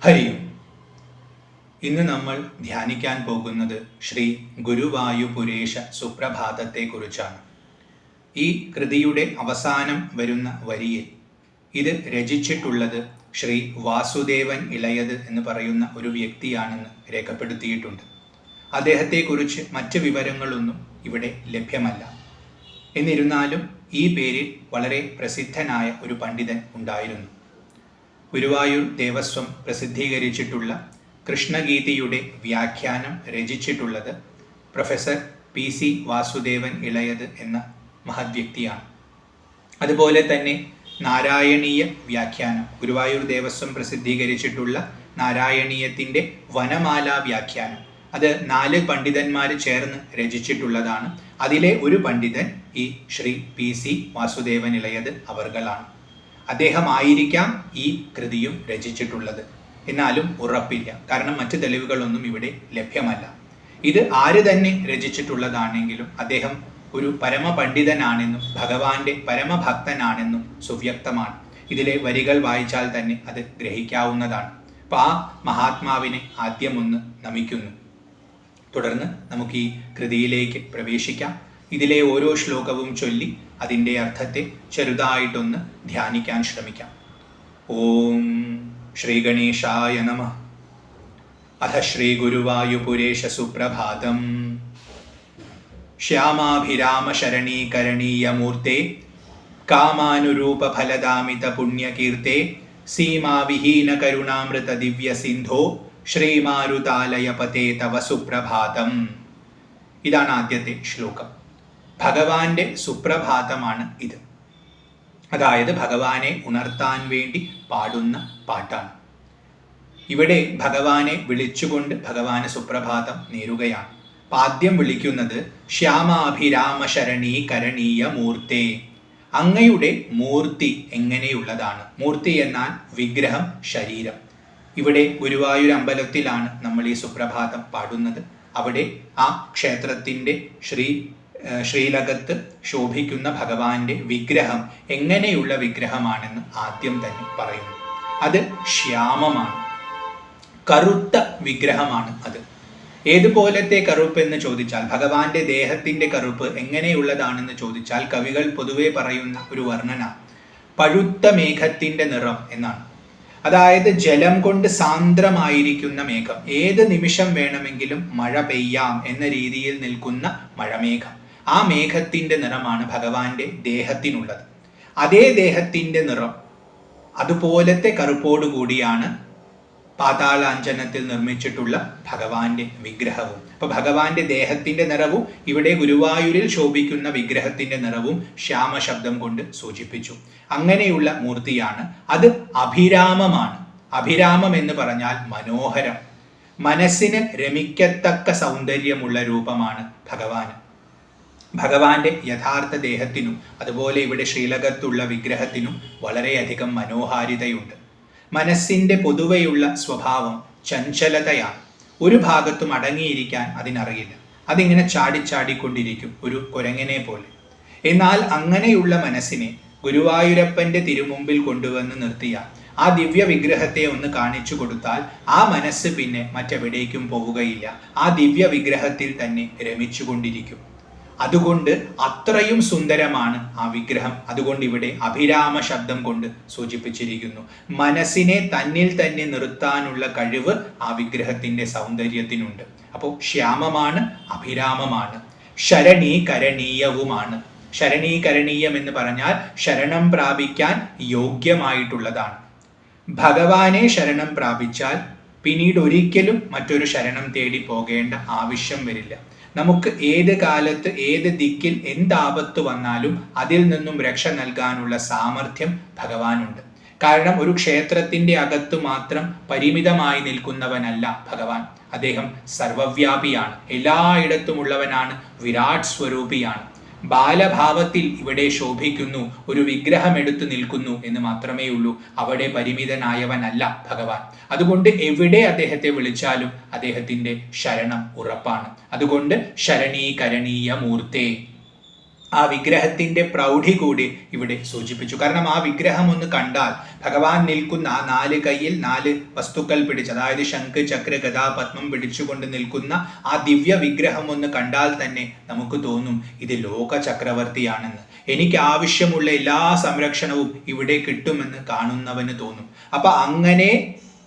ഹരിയും. ഇന്ന് നമ്മൾ ധ്യാനിക്കാൻ പോകുന്നത് ശ്രീ ഗുരുവായൂപുരേശ സുപ്രഭാതത്തെക്കുറിച്ചാണ്. ഈ കൃതിയുടെ അവസാനം വരുന്ന വരിയിൽ ഇത് രചിച്ചിട്ടുള്ളത് ശ്രീ വാസുദേവൻ ഇളയത് എന്ന് പറയുന്ന ഒരു വ്യക്തിയാണെന്ന് രേഖപ്പെടുത്തിയിട്ടുണ്ട്. അദ്ദേഹത്തെക്കുറിച്ച് മറ്റ് വിവരങ്ങളൊന്നും ഇവിടെ ലഭ്യമല്ല. എന്നിരുന്നാലും ഈ പേരിൽ വളരെ പ്രസിദ്ധനായ ഒരു പണ്ഡിതൻ ഉണ്ടായിരുന്നു. ഗുരുവായൂർ ദേവസ്വം പ്രസിദ്ധീകരിച്ചിട്ടുള്ള കൃഷ്ണഗീതിയുടെ വ്യാഖ്യാനം രചിച്ചിട്ടുള്ളത് പ്രൊഫസർ PC വാസുദേവൻ ഇളയത് എന്ന മഹത് വ്യക്തിയാണ്. അതുപോലെ തന്നെ നാരായണീയ വ്യാഖ്യാനം, ഗുരുവായൂർ ദേവസ്വം പ്രസിദ്ധീകരിച്ചിട്ടുള്ള നാരായണീയത്തിൻ്റെ വനമാല വ്യാഖ്യാനം, അത് 4 പണ്ഡിതന്മാർ ചേർന്ന് രചിച്ചിട്ടുള്ളതാണ്. അതിലെ ഒരു പണ്ഡിതൻ ഈ ശ്രീ PC വാസുദേവൻ ഇളയത് അവർകളാണ്. അദ്ദേഹമായിരിക്കാം ഈ കൃതിയും രചിച്ചിട്ടുള്ളത്. എന്നാലും ഉറപ്പില്ല, കാരണം മറ്റ് തെളിവുകളൊന്നും ഇവിടെ ലഭ്യമല്ല. ഇത് ആര് തന്നെ രചിച്ചിട്ടുള്ളതാണെങ്കിലും അദ്ദേഹം ഒരു പരമപണ്ഡിതനാണെന്നും ഭഗവാന്റെ പരമഭക്തനാണെന്നും സുവ്യക്തമാണ്. ഇതിലെ വരികൾ വായിച്ചാൽ തന്നെ അത് ഗ്രഹിക്കാവുന്നതാണ്. അപ്പോൾ ആ മഹാത്മാവിനെ ആദ്യം ഒന്ന് നമിക്കുന്നു. തുടർന്ന് നമുക്ക് ഈ കൃതിയിലേക്ക് പ്രവേശിക്കാം. ഇതിലെ ഓരോ ശ്ലോകവും ചൊല്ലി അതിൻ്റെ അർത്ഥത്തെ ചെറുതായിട്ടൊന്ന് ധ്യാനിക്കാൻ ശ്രമിക്കാം. ഓം ശ്രീ ഗണേശായ നമഃ. അഥ ശ്രീ ഗുരുവായൂപുരേശ സുപ്രഭാതം. ശ്യാമാഭിരാമ ശരണീകരണീയമൂർത്തേ കാമാനുരൂപ ഫലദാമിത പുണ്യകീർത്തേ സീമാവിഹീന കരുണാമൃത ദിവ്യ സിന്ധോ ശ്രീമാരുതാലയപതേ തവ സുപ്രഭാതം. ഇതാണ് ആദ്യത്തെ ശ്ലോകം. ഭഗവാന്റെ സുപ്രഭാതമാണ് ഇത്. അതായത് ഭഗവാനെ ഉണർത്താൻ വേണ്ടി പാടുന്ന പാട്ടാണ്. ഇവിടെ ഭഗവാനെ വിളിച്ചുകൊണ്ട് ഭഗവാന് സുപ്രഭാതം നേരുകയാണ്. ആദ്യം വിളിക്കുന്നത് ശ്യാമാഭിരാമ ശരണീകരണീയ മൂർത്തേ. അങ്ങയുടെ മൂർത്തി എങ്ങനെയുള്ളതാണ്? മൂർത്തി എന്നാൽ വിഗ്രഹം, ശരീരം. ഇവിടെ ഗുരുവായൂർ അമ്പലത്തിലാണ് നമ്മൾ ഈ സുപ്രഭാതം പാടുന്നത്. അവിടെ ആ ക്ഷേത്രത്തിൻ്റെ ശ്രീലകത്ത് ശോഭിക്കുന്ന ഭഗവാന്റെ വിഗ്രഹം എങ്ങനെയുള്ള വിഗ്രഹമാണെന്ന് ആദ്യം തന്നെ പറയുന്നു. അത് ശ്യാമമാണ്, കറുത്ത വിഗ്രഹമാണ്. അത് ഏതുപോലത്തെ കറുപ്പ് എന്ന് ചോദിച്ചാൽ, ഭഗവാന്റെ ദേഹത്തിന്റെ കറുപ്പ് എങ്ങനെയുള്ളതാണെന്ന് ചോദിച്ചാൽ കവികൾ പൊതുവെ പറയുന്ന ഒരു വർണ്ണന പഴുത്ത മേഘത്തിന്റെ നിറം എന്നാണ്. അതായത് ജലം കൊണ്ട് സാന്ദ്രമായിരിക്കുന്ന മേഘം, ഏത് നിമിഷം വേണമെങ്കിലും മഴ പെയ്യാം എന്ന രീതിയിൽ നിൽക്കുന്ന മഴമേഘം. ആ മേഘത്തിന്റെ നിറമാണ് ഭഗവാന്റെ ദേഹത്തിനുള്ളത്. അതേ ദേഹത്തിന്റെ നിറം, അതുപോലത്തെ കറുപ്പോടുകൂടിയാണ് പാതാളാഞ്ജനത്തിൽ നിർമ്മിച്ചിട്ടുള്ള ഭഗവാന്റെ വിഗ്രഹവും. അപ്പൊ ഭഗവാന്റെ ദേഹത്തിന്റെ നിറവും ഇവിടെ ഗുരുവായൂരിൽ ശോഭിക്കുന്ന വിഗ്രഹത്തിന്റെ നിറവും ശ്യാമശബ്ദം കൊണ്ട് സൂചിപ്പിച്ചു. അങ്ങനെയുള്ള മൂർത്തിയാണ്. അത് അഭിരാമമാണ്. അഭിരാമം എന്ന് പറഞ്ഞാൽ മനോഹരം, മനസ്സിന് രമിക്കത്തക്ക സൗന്ദര്യമുള്ള രൂപമാണ് ഭഗവാന്. ഭഗവാന്റെ യഥാർത്ഥ ദേഹത്തിനും അതുപോലെ ഇവിടെ ശ്രീലകത്തുള്ള വിഗ്രഹത്തിനും വളരെയധികം മനോഹാരിതയുണ്ട്. മനസ്സിൻ്റെ പൊതുവെയുള്ള സ്വഭാവം ചഞ്ചലതയാണ്. ഒരു ഭാഗത്തും അടങ്ങിയിരിക്കാൻ അതിനറിയില്ല. അതിങ്ങനെ ചാടിച്ചാടിക്കൊണ്ടിരിക്കും, ഒരു കുരങ്ങനെ പോലെ. എന്നാൽ അങ്ങനെയുള്ള മനസ്സിനെ ഗുരുവായൂരപ്പൻ്റെ തിരുമുമ്പിൽ കൊണ്ടുവന്ന് നിർത്തിയാൽ, ആ ദിവ്യ വിഗ്രഹത്തെ ഒന്ന് കാണിച്ചു കൊടുത്താൽ ആ മനസ്സ് പിന്നെ മറ്റെവിടേക്കും പോവുകയില്ല. ആ ദിവ്യ വിഗ്രഹത്തിൽ തന്നെ രമിച്ചുകൊണ്ടിരിക്കും. അതുകൊണ്ട് അത്രയും സുന്ദരമാണ് ആ വിഗ്രഹം. അതുകൊണ്ട് ഇവിടെ അഭിരാമ ശബ്ദം കൊണ്ട് സൂചിപ്പിച്ചിരിക്കുന്നു. മനസ്സിനെ തന്നിൽ തന്നെ നിർത്താനുള്ള കഴിവ് ആ വിഗ്രഹത്തിന്റെ സൗന്ദര്യത്തിനുണ്ട്. അപ്പോൾ ശ്യാമമാണ്, അഭിരാമമാണ്, ശരണീകരണീയവുമാണ്. ശരണീകരണീയം എന്ന് പറഞ്ഞാൽ ശരണം പ്രാപിക്കാൻ യോഗ്യമായിട്ടുള്ളതാണ്. ഭഗവാനെ ശരണം പ്രാപിച്ചാൽ പിന്നീട് ഒരിക്കലും മറ്റൊരു ശരണം തേടി പോകേണ്ട ആവശ്യം വരില്ല. നമുക്ക് ഏത് കാലത്ത് ഏത് ദിക്കിൽ എന്താപത്ത് വന്നാലും അതിൽ നിന്നും രക്ഷ നൽകാനുള്ള സാമർഥ്യം ഭഗവാനുണ്ട്. കാരണം ഒരു ക്ഷേത്രത്തിന്റെ അകത്ത് മാത്രം പരിമിതമായി നിൽക്കുന്നവനല്ല ഭഗവാൻ. അദ്ദേഹം സർവവ്യാപിയാണ്, എല്ലായിടത്തുമുള്ളവനാണ്, വിരാട് സ്വരൂപിയാണ്. ബാലഭാവത്തിൽ ഇവിടെ ശോഭിക്കുന്നു, ഒരു വിഗ്രഹം എടുത്തു നിൽക്കുന്നു എന്ന് മാത്രമേ ഉള്ളൂ. അവിടെ പരിമിതനായവനല്ല ഭഗവാൻ. അതുകൊണ്ട് എവിടെ അദ്ദേഹത്തെ വിളിച്ചാലും അദ്ദേഹത്തിന്റെ ശരണം ഉറപ്പാണ്. അതുകൊണ്ട് ശരണീകരണീയ മൂർത്തേ. ആ വിഗ്രഹത്തിന്റെ പ്രൗഢി കൂടി ഇവിടെ സൂചിപ്പിച്ചു. കാരണം ആ വിഗ്രഹം ഒന്ന് കണ്ടാൽ, ഭഗവാൻ നിൽക്കുന്ന ആ 4 കൈയിൽ 4 വസ്തുക്കൾ പിടിച്ച്, അതായത് ശംഖ്, ചക്ര, ഗദാ, പത്മം പിടിച്ചുകൊണ്ട് നിൽക്കുന്ന ആ ദിവ്യ വിഗ്രഹം ഒന്ന് കണ്ടാൽ തന്നെ നമുക്ക് തോന്നും ഇത് ലോക ചക്രവർത്തിയാണെന്ന്. എനിക്ക് ആവശ്യമുള്ള എല്ലാ സംരക്ഷണവും ഇവിടെ കിട്ടുമെന്ന് കാണുന്നവന് തോന്നും. അപ്പൊ അങ്ങനെ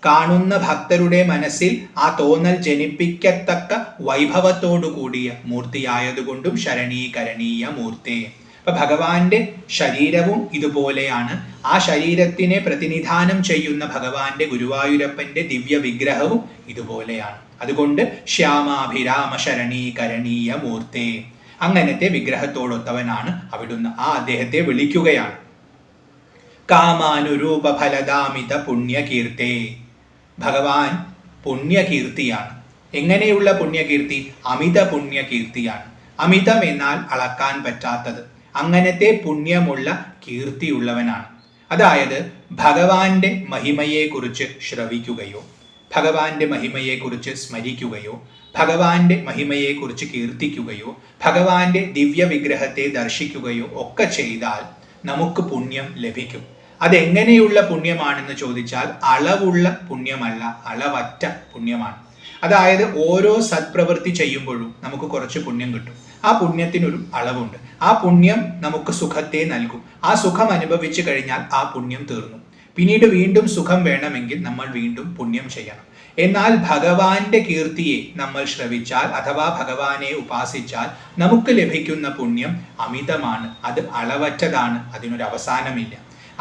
കാണുന്ന ഭക്തരുടെ മനസ്സിൽ ആ തോന്നൽ ജനിപ്പിക്കത്തക്ക വൈഭവത്തോടു കൂടിയ മൂർത്തിയായതുകൊണ്ടും ശരണീകരണീയ മൂർത്തി. അപ്പൊ ഭഗവാന്റെ ശരീരവും ഇതുപോലെയാണ്. ആ ശരീരത്തിനെ പ്രതിനിധാനം ചെയ്യുന്ന ഭഗവാന്റെ ഗുരുവായൂരപ്പന്റെ ദിവ്യ വിഗ്രഹവും ഇതുപോലെയാണ്. അതുകൊണ്ട് ശ്യാമാഭിരാമ ശരണീകരണീയ മൂർത്തി, അങ്ങനത്തെ വിഗ്രഹത്തോടൊത്തവനാണ് അവിടുന്ന്. ആ അദ്ദേഹത്തെ വിളിക്കുകയാണ് കാമാനുരൂപ ഫലദാമിത പുണ്യകീർത്തേ. ഭഗവാൻ പുണ്യകീർത്തിയാണ്. എങ്ങനെയുള്ള പുണ്യകീർത്തി? അമിത പുണ്യകീർത്തിയാണ്. അമിതം എന്നാൽ അളക്കാൻ പറ്റാത്തത്. അങ്ങനത്തെ പുണ്യമുള്ള കീർത്തിയുള്ളവനാണ്. അതായത് ഭഗവാന്റെ മഹിമയെക്കുറിച്ച് ശ്രവിക്കുകയോ, ഭഗവാന്റെ മഹിമയെക്കുറിച്ച് സ്മരിക്കുകയോ, ഭഗവാന്റെ മഹിമയെക്കുറിച്ച് കീർത്തിക്കുകയോ, ഭഗവാന്റെ ദിവ്യ വിഗ്രഹത്തെ ദർശിക്കുകയോ ഒക്കെ ചെയ്താൽ നമുക്ക് പുണ്യം ലഭിക്കും. അതെങ്ങനെയുള്ള പുണ്യമാണെന്ന് ചോദിച്ചാൽ അളവുള്ള പുണ്യമല്ല, അളവറ്റ പുണ്യമാണ്. അതായത് ഓരോ സത്പ്രവൃത്തി ചെയ്യുമ്പോഴും നമുക്ക് കുറച്ച് പുണ്യം കിട്ടും. ആ പുണ്യത്തിനൊരു അളവുണ്ട്. ആ പുണ്യം നമുക്ക് സുഖത്തെ നൽകും. ആ സുഖം അനുഭവിച്ചു കഴിഞ്ഞാൽ ആ പുണ്യം തീർന്നു. പിന്നീട് വീണ്ടും സുഖം വേണമെങ്കിൽ നമ്മൾ വീണ്ടും പുണ്യം ചെയ്യണം. എന്നാൽ ഭഗവാന്റെ കീർത്തിയെ നമ്മൾ ശ്രവിച്ചാൽ അഥവാ ഭഗവാനെ ഉപാസിച്ചാൽ നമുക്ക് ലഭിക്കുന്ന പുണ്യം അമിതമാണ്. അത് അളവറ്റതാണ്. അതിനൊരു അവസാനമില്ല.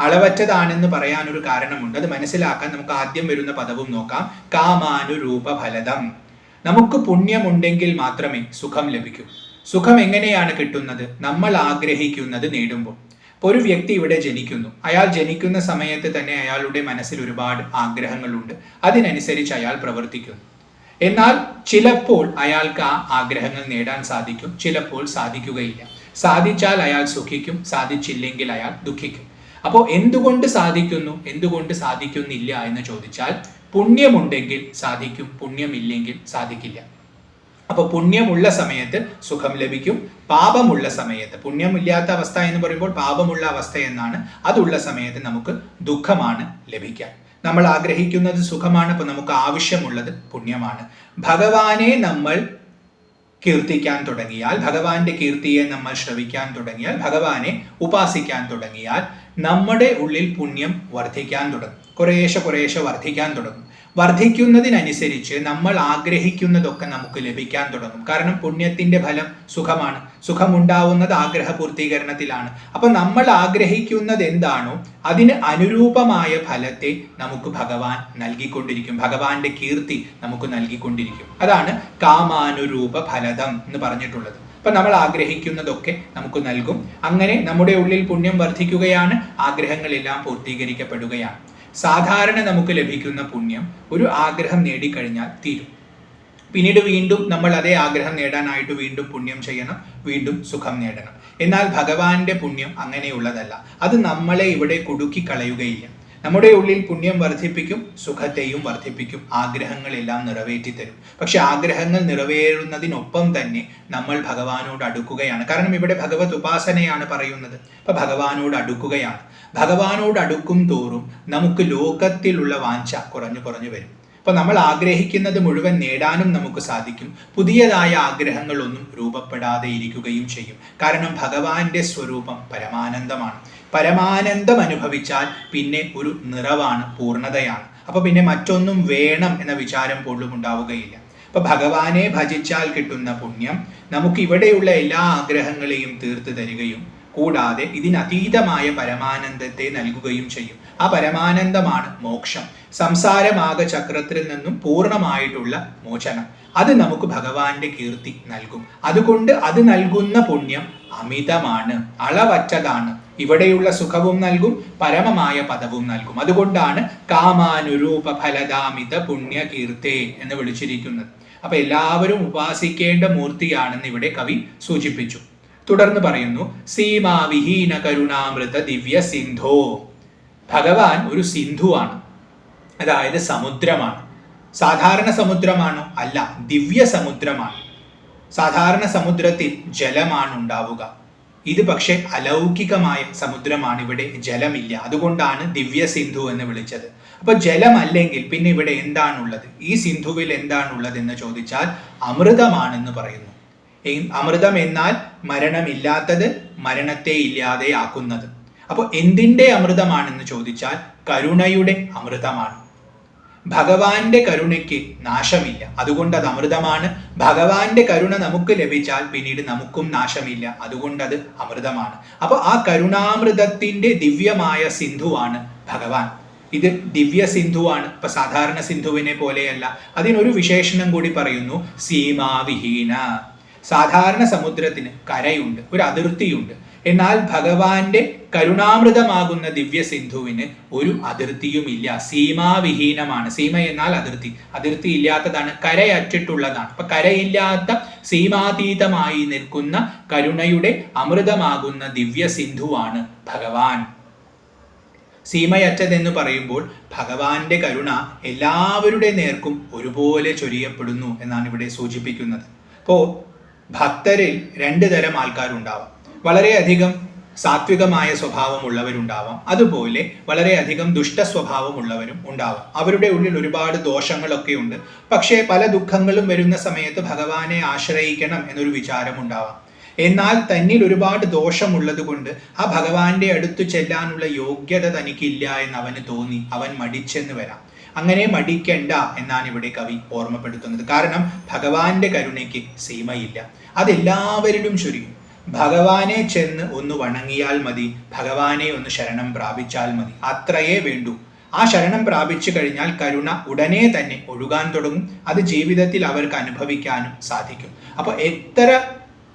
അളവറ്റതാണെന്ന് പറയാനൊരു കാരണമുണ്ട്. അത് മനസ്സിലാക്കാൻ നമുക്ക് ആദ്യം വരുന്ന പദവും നോക്കാം. കാമാനുരൂപ ഫലദം. നമുക്ക് പുണ്യമുണ്ടെങ്കിൽ മാത്രമേ സുഖം ലഭിക്കൂ. സുഖം എങ്ങനെയാണ് കിട്ടുന്നത്? നമ്മൾ ആഗ്രഹിക്കുന്നത് നേടുമ്പോൾ. ഇപ്പോൾ ഒരു വ്യക്തി ഇവിടെ ജനിക്കുന്നു. അയാൾ ജനിക്കുന്ന സമയത്ത് തന്നെ അയാളുടെ മനസ്സിൽ ഒരുപാട് ആഗ്രഹങ്ങളുണ്ട്. അതിനനുസരിച്ച് അയാൾ പ്രവർത്തിക്കുന്നു. എന്നാൽ ചിലപ്പോൾ അയാൾക്ക് ആ ആഗ്രഹങ്ങൾ നേടാൻ സാധിക്കും, ചിലപ്പോൾ സാധിക്കുകയില്ല. സാധിച്ചാൽ അയാൾ സുഖിക്കും, സാധിച്ചില്ലെങ്കിൽ അയാൾ ദുഃഖിക്കും. അപ്പോൾ എന്തുകൊണ്ട് സാധിക്കുന്നു, എന്തുകൊണ്ട് സാധിക്കുന്നില്ല എന്ന് ചോദിച്ചാൽ പുണ്യമുണ്ടെങ്കിൽ സാധിക്കും, പുണ്യമില്ലെങ്കിൽ സാധിക്കില്ല. അപ്പോൾ പുണ്യമുള്ള സമയത്ത് സുഖം ലഭിക്കും, പാപമുള്ള സമയത്ത്, പുണ്യമില്ലാത്ത അവസ്ഥ എന്ന് പറയുമ്പോൾ പാപമുള്ള അവസ്ഥ എന്നാണ്, അതുള്ള സമയത്ത് നമുക്ക് ദുഃഖമാണ് ലഭിക്കുക. നമ്മൾ ആഗ്രഹിക്കുന്നത് സുഖമാണ്, അപ്പോൾ നമുക്ക് ആവശ്യമുള്ളത് പുണ്യമാണ്. ഭഗവാനെ നമ്മൾ കീർത്തിക്കാൻ തുടങ്ങിയാൽ, ഭഗവാന്റെ കീർത്തിയെ നമ്മൾ ശ്രവിക്കാൻ തുടങ്ങിയാൽ, ഭഗവാനെ ഉപാസിക്കാൻ തുടങ്ങിയാൽ നമ്മുടെ ഉള്ളിൽ പുണ്യം വർദ്ധിക്കാൻ തുടങ്ങും. കുറേശ്ശെ വർദ്ധിക്കാൻ തുടങ്ങും. വർദ്ധിക്കുന്നതിനനുസരിച്ച് നമ്മൾ ആഗ്രഹിക്കുന്നതൊക്കെ നമുക്ക് ലഭിക്കാൻ തുടങ്ങും. കാരണം പുണ്യത്തിന്റെ ഫലം സുഖമാണ്. സുഖമുണ്ടാവുന്നത് ആഗ്രഹ പൂർത്തീകരണത്തിലാണ്. അപ്പൊ നമ്മൾ ആഗ്രഹിക്കുന്നത് എന്താണോ അതിന് അനുരൂപമായ ഫലത്തെ നമുക്ക് ഭഗവാൻ നൽകിക്കൊണ്ടിരിക്കും. ഭഗവാന്റെ കീർത്തി നമുക്ക് നൽകിക്കൊണ്ടിരിക്കും. അതാണ് കാമാനുരൂപ ഫലദം എന്ന് പറഞ്ഞിട്ടുള്ളത്. അപ്പൊ നമ്മൾ ആഗ്രഹിക്കുന്നതൊക്കെ നമുക്ക് നൽകും. അങ്ങനെ നമ്മുടെ ഉള്ളിൽ പുണ്യം വർദ്ധിക്കുകയാണ്, ആഗ്രഹങ്ങളെല്ലാം പൂർത്തീകരിക്കപ്പെടുകയാണ്. സാധാരണ നമുക്ക് ലഭിക്കുന്ന പുണ്യം ഒരു ആഗ്രഹം നേടിക്കഴിഞ്ഞാൽ തീരും. പിന്നീട് വീണ്ടും നമ്മൾ അതേ ആഗ്രഹം നേടാനായിട്ട് വീണ്ടും പുണ്യം ചെയ്യണം, വീണ്ടും സുഖം നേടണം. എന്നാൽ ഭഗവാന്റെ പുണ്യം അങ്ങനെയുള്ളതല്ല. അത് നമ്മളെ ഇവിടെ കുടുക്കി കളയുകയില്ല. നമ്മുടെ ഉള്ളിൽ പുണ്യം വർദ്ധിപ്പിക്കും, സുഖത്തെയും വർദ്ധിപ്പിക്കും, ആഗ്രഹങ്ങളെല്ലാം നിറവേറ്റി തരും. പക്ഷെ ആഗ്രഹങ്ങൾ നിറവേറുന്നതിനൊപ്പം തന്നെ നമ്മൾ ഭഗവാനോട് അടുക്കുകയാണ്. കാരണം ഇവിടെ ഭഗവത് ഉപാസനയാണ് പറയുന്നത്. അപ്പൊ ഭഗവാനോട് അടുക്കുകയാണ്. ഭഗവാനോട് അടുക്കും തോറും നമുക്ക് ലോകത്തിലുള്ള വാഞ്ച കുറഞ്ഞു വരും. അപ്പൊ നമ്മൾ ആഗ്രഹിക്കുന്നത് മുഴുവൻ നേടാനും നമുക്ക് സാധിക്കും. പുതിയതായ ആഗ്രഹങ്ങളൊന്നും രൂപപ്പെടാതെ ഇരിക്കുകയും ചെയ്യും. കാരണം ഭഗവാന്റെ സ്വരൂപം പരമാനന്ദമാണ്. പരമാനന്ദം അനുഭവിച്ചാൽ പിന്നെ ഒരു നിറവാണ്, പൂർണ്ണതയാണ്. അപ്പൊ പിന്നെ മറ്റൊന്നും വേണം എന്ന വിചാരം പോലും ഉണ്ടാവുകയില്ല. അപ്പൊ ഭഗവാനെ ഭജിച്ചാൽ കിട്ടുന്ന പുണ്യം നമുക്ക് ഇവിടെയുള്ള എല്ലാ ആഗ്രഹങ്ങളെയും തീർത്തു തരികയും കൂടാതെ ഇതിനതീതമായ പരമാനന്ദത്തെ നൽകുകയും ചെയ്യും. ആ പരമാനന്ദമാണ് മോക്ഷം. സംസാരമാക ചക്രത്തിൽ നിന്നും പൂർണ്ണമായിട്ടുള്ള മോചനം. അത് നമുക്ക് ഭഗവാന്റെ കീർത്തി നൽകും. അതുകൊണ്ട് അത് നൽകുന്ന പുണ്യം അമിതമാണ്, അളവറ്റതാണ്. ഇവിടെയുള്ള സുഖവും നൽകും, പരമമായ പദവും നൽകും. അതുകൊണ്ടാണ് കാമാനുരൂപ ഫലദാമിത പുണ്യകീർത്തേ എന്ന് വിളിച്ചിരിക്കുന്നത്. അപ്പൊ എല്ലാവരും ഉപാസിക്കേണ്ട മൂർത്തിയാണെന്ന് ഇവിടെ കവി സൂചിപ്പിച്ചു. തുടർന്ന് പറയുന്നു, സീമാവിഹീന കരുണാമൃത ദിവ്യ സിന്ധോ. ഭഗവാൻ ഒരു സിന്ധുവാണ്, അതായത് സമുദ്രമാണ്. സാധാരണ സമുദ്രമാണോ? അല്ല, ദിവ്യ സമുദ്രമാണ്. സാധാരണ സമുദ്രത്തിൽ ജലമാണ് ഉണ്ടാവുക. ഇത് പക്ഷെ അലൗകികമായ സമുദ്രമാണ്, ഇവിടെ ജലമില്ല. അതുകൊണ്ടാണ് ദിവ്യ സിന്ധു എന്ന് വിളിച്ചത്. അപ്പൊ ജലമല്ലെങ്കിൽ പിന്നെ ഇവിടെ എന്താണുള്ളത്? ഈ സിന്ധുവിൽ എന്താണുള്ളത് എന്ന് ചോദിച്ചാൽ അമൃതമാണെന്ന് പറയുന്നു. അമൃതം എന്നാൽ മരണമില്ലാത്തത്, മരണത്തെ ഇല്ലാതെയാക്കുന്നത്. അപ്പോൾ എന്തിൻ്റെ അമൃതമാണെന്ന് ചോദിച്ചാൽ കരുണയുടെ അമൃതമാണ്. ഭഗവാന്റെ കരുണയ്ക്ക് നാശമില്ല, അതുകൊണ്ട് അത് അമൃതമാണ്. ഭഗവാന്റെ കരുണ നമുക്ക് ലഭിച്ചാൽ പിന്നീട് നമുക്കും നാശമില്ല, അതുകൊണ്ട് അത് അമൃതമാണ്. അപ്പോൾ ആ കരുണാമൃതത്തിന്റെ ദിവ്യമായ സിന്ധുവാണ് ഭഗവാൻ. ഇത് ദിവ്യ സിന്ധുവാണ്. ഇപ്പൊ സാധാരണ സിന്ധുവിനെ പോലെയല്ല. അതിനൊരു വിശേഷണം കൂടി പറയുന്നു, സീമാവിഹീന. സാധാരണ സമുദ്രത്തിന് കരയുണ്ട്, ഒരു അതിർത്തിയുണ്ട്. എന്നാൽ ഭഗവാന്റെ കരുണാമൃതമാകുന്ന ദിവ്യ സിന്ധുവിന് ഒരു അതിർത്തിയുമില്ല, സീമാവിഹീനമാണ്. സീമ എന്നാൽ അതിർത്തി, അതിർത്തി ഇല്ലാത്തതാണ്, കരയറ്റിട്ടുള്ളതാണ്. അപ്പൊ കരയില്ലാത്ത സീമാതീതമായി നിൽക്കുന്ന കരുണയുടെ അമൃതമാകുന്ന ദിവ്യ സിന്ധുവാണ് ഭഗവാൻ. സീമയറ്റതെന്ന് പറയുമ്പോൾ ഭഗവാന്റെ കരുണ എല്ലാവരുടെ നേർക്കും ഒരുപോലെ ചൊരിയപ്പെടുന്നു എന്നാണ് ഇവിടെ സൂചിപ്പിക്കുന്നത്. അപ്പോൾ ഭക്തരിൽ രണ്ട് തരം ആൾക്കാരുണ്ടാവാം. വളരെയധികം സാത്വികമായ സ്വഭാവമുള്ളവരുണ്ടാവാം, അതുപോലെ വളരെയധികം ദുഷ്ട സ്വഭാവമുള്ളവരും ഉണ്ടാവാം. അവരുടെ ഉള്ളിൽ ഒരുപാട് ദോഷങ്ങളൊക്കെ ഉണ്ട്. പക്ഷേ പല ദുഃഖങ്ങളും വരുന്ന സമയത്ത് ഭഗവാനെ ആശ്രയിക്കണം എന്നൊരു വിചാരം ഉണ്ടാവാം. എന്നാൽ തന്നിൽ ഒരുപാട് ദോഷമുള്ളത് കൊണ്ട് ആ ഭഗവാന്റെ അടുത്ത് ചെല്ലാനുള്ള യോഗ്യത തനിക്കില്ല എന്ന് അവന് തോന്നി, അവൻ മടിച്ചെന്ന് വരാം. അങ്ങനെ മടിക്കണ്ട എന്നാണ് ഇവിടെ കവി ഓർമ്മപ്പെടുത്തുന്നത്. കാരണം ഭഗവാന്റെ കരുണയ്ക്ക് സീമയില്ല, അതെല്ലാവരിലും ചൊരിയും. ഭഗവാനെ ചെന്ന് ഒന്ന് വണങ്ങിയാൽ മതി, ഭഗവാനെ ഒന്ന് ശരണം പ്രാപിച്ചാൽ മതി, അത്രയേ വേണ്ടൂ. ആ ശരണം പ്രാപിച്ചു കഴിഞ്ഞാൽ കരുണ ഉടനെ തന്നെ ഒഴുകാൻ തുടങ്ങും. അത് ജീവിതത്തിൽ അവർക്ക് അനുഭവിക്കാനും സാധിക്കും. അപ്പോൾ എത്ര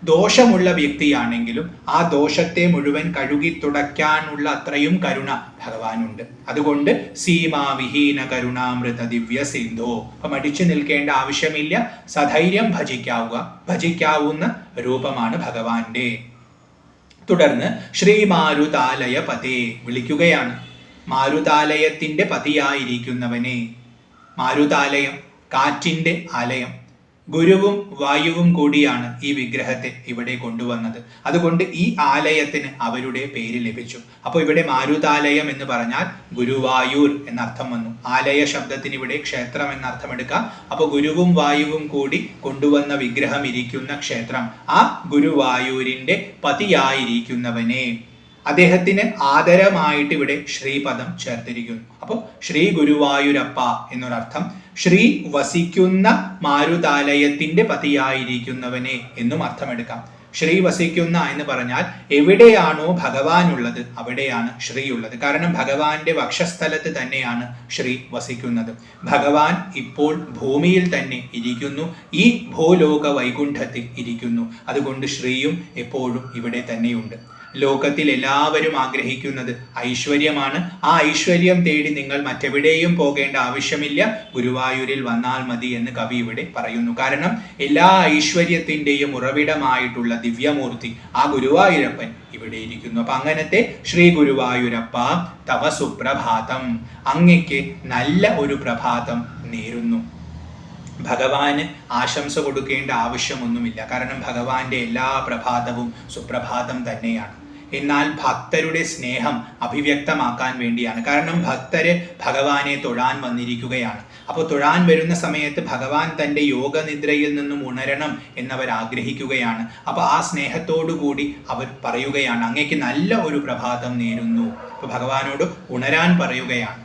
ദോഷമുള്ള വ്യക്തിയാണെങ്കിലും ആ ദോഷത്തെ മുഴുവൻ കഴുകി തുടയ്ക്കാനുള്ള അത്രയും കരുണ ഭഗവാനുണ്ട്. അതുകൊണ്ട് സീമാവിഹീന കരുണാമൃത ദിവ്യ സിന്ധോ. അപ്പൊ മടിച്ചു നിൽക്കേണ്ട ആവശ്യമില്ല, സധൈര്യം ഭജിക്കാവുന്ന രൂപമാണ് ഭഗവാന്റെ. തുടർന്ന് ശ്രീ മാരുതാലയ പതേ വിളിക്കുകയാണ്. മാരുതാലയത്തിന്റെ പതിയായിരിക്കുന്നവനെ. മാരുതാലയം കാറ്റിന്റെ ആലയം. ഗുരുവും വായുവും കൂടിയാണ് ഈ വിഗ്രഹത്തെ ഇവിടെ കൊണ്ടുവന്നത്. അതുകൊണ്ട് ഈ ആലയത്തിന് അവരുടെ പേര് ലഭിച്ചു. അപ്പോൾ ഇവിടെ മാരുതാലയം എന്ന് പറഞ്ഞാൽ ഗുരുവായൂർ എന്നർത്ഥം വന്നു. ആലയ ശബ്ദത്തിന് ഇവിടെ ക്ഷേത്രം എന്നർത്ഥം എടുക്കാം. അപ്പോൾ ഗുരുവും വായുവും കൂടി കൊണ്ടുവന്ന വിഗ്രഹം ഇരിക്കുന്ന ക്ഷേത്രം, ആ ഗുരുവായൂരിന്റെ പതിയായിരിക്കുന്നവനെ. അദ്ദേഹത്തിന് ആദരമായിട്ട് ഇവിടെ ശ്രീപദം ചേർത്തിരിക്കുന്നു. അപ്പോൾ ശ്രീ ഗുരുവായൂരപ്പ എന്നൊരർത്ഥം. ശ്രീ വസിക്കുന്ന മാരുതാലയത്തിന്റെ പതിയായിരിക്കുന്നവനെ എന്നും അർത്ഥമെടുക്കാം. ശ്രീ വസിക്കുന്ന എന്ന് പറഞ്ഞാൽ എവിടെയാണോ ഭഗവാൻ ഉള്ളത് അവിടെയാണ് ശ്രീ ഉള്ളത്. കാരണം ഭഗവാന്റെ വക്ഷസ്ഥലത്ത് തന്നെയാണ് ശ്രീ വസിക്കുന്നത്. ഭഗവാൻ ഇപ്പോൾ ഭൂമിയിൽ തന്നെ ഇരിക്കുന്നു, ഈ ഭൂലോക വൈകുണ്ഠത്തിൽ ഇരിക്കുന്നു. അതുകൊണ്ട് ശ്രീയും എപ്പോഴും ഇവിടെ തന്നെയുണ്ട്. ലോകത്തിൽ എല്ലാവരും ആഗ്രഹിക്കുന്നത് ഐശ്വര്യമാണ്. ആ ഐശ്വര്യം തേടി നിങ്ങൾ മറ്റെവിടെയും പോകേണ്ട ആവശ്യമില്ല, ഗുരുവായൂരിൽ വന്നാൽ മതി എന്ന് കവി ഇവിടെ പറയുന്നു. കാരണം എല്ലാ ഐശ്വര്യത്തിൻ്റെയും ഉറവിടമായിട്ടുള്ള ദിവ്യമൂർത്തി ആ ഗുരുവായൂരപ്പൻ ഇവിടെ ഇരിക്കുന്നു. അപ്പൊ അങ്ങനത്തെ ശ്രീ ഗുരുവായൂരപ്പ തവ സുപ്രഭാതം, അങ്ങയ്ക്ക് നല്ല ഒരു പ്രഭാതം നേരുന്നു. ഭഗവാന് ആശംസ കൊടുക്കേണ്ട ആവശ്യമൊന്നുമില്ല. കാരണം ഭഗവാന്റെ എല്ലാ പ്രഭാതവും സുപ്രഭാതം തന്നെയാണ്. എന്നാൽ ഭക്തരുടെ സ്നേഹം അഭിവ്യക്തമാക്കാൻ വേണ്ടിയാണ്. കാരണം ഭക്തര് ഭഗവാനെ തൊഴാൻ വന്നിരിക്കുകയാണ്. അപ്പോൾ തൊഴാൻ വരുന്ന സമയത്ത് ഭഗവാൻ തൻ്റെ യോഗനിദ്രയിൽ നിന്നും ഉണരണം എന്നവർ ആഗ്രഹിക്കുകയാണ്. അപ്പോൾ ആ സ്നേഹത്തോടു കൂടി അവർ പറയുകയാണ്, അങ്ങേക്ക് നല്ല ഒരു പ്രഭാതം നേരുന്നു. അപ്പോൾ ഭഗവാനോട് ഉണരാൻ പറയുകയാണ്.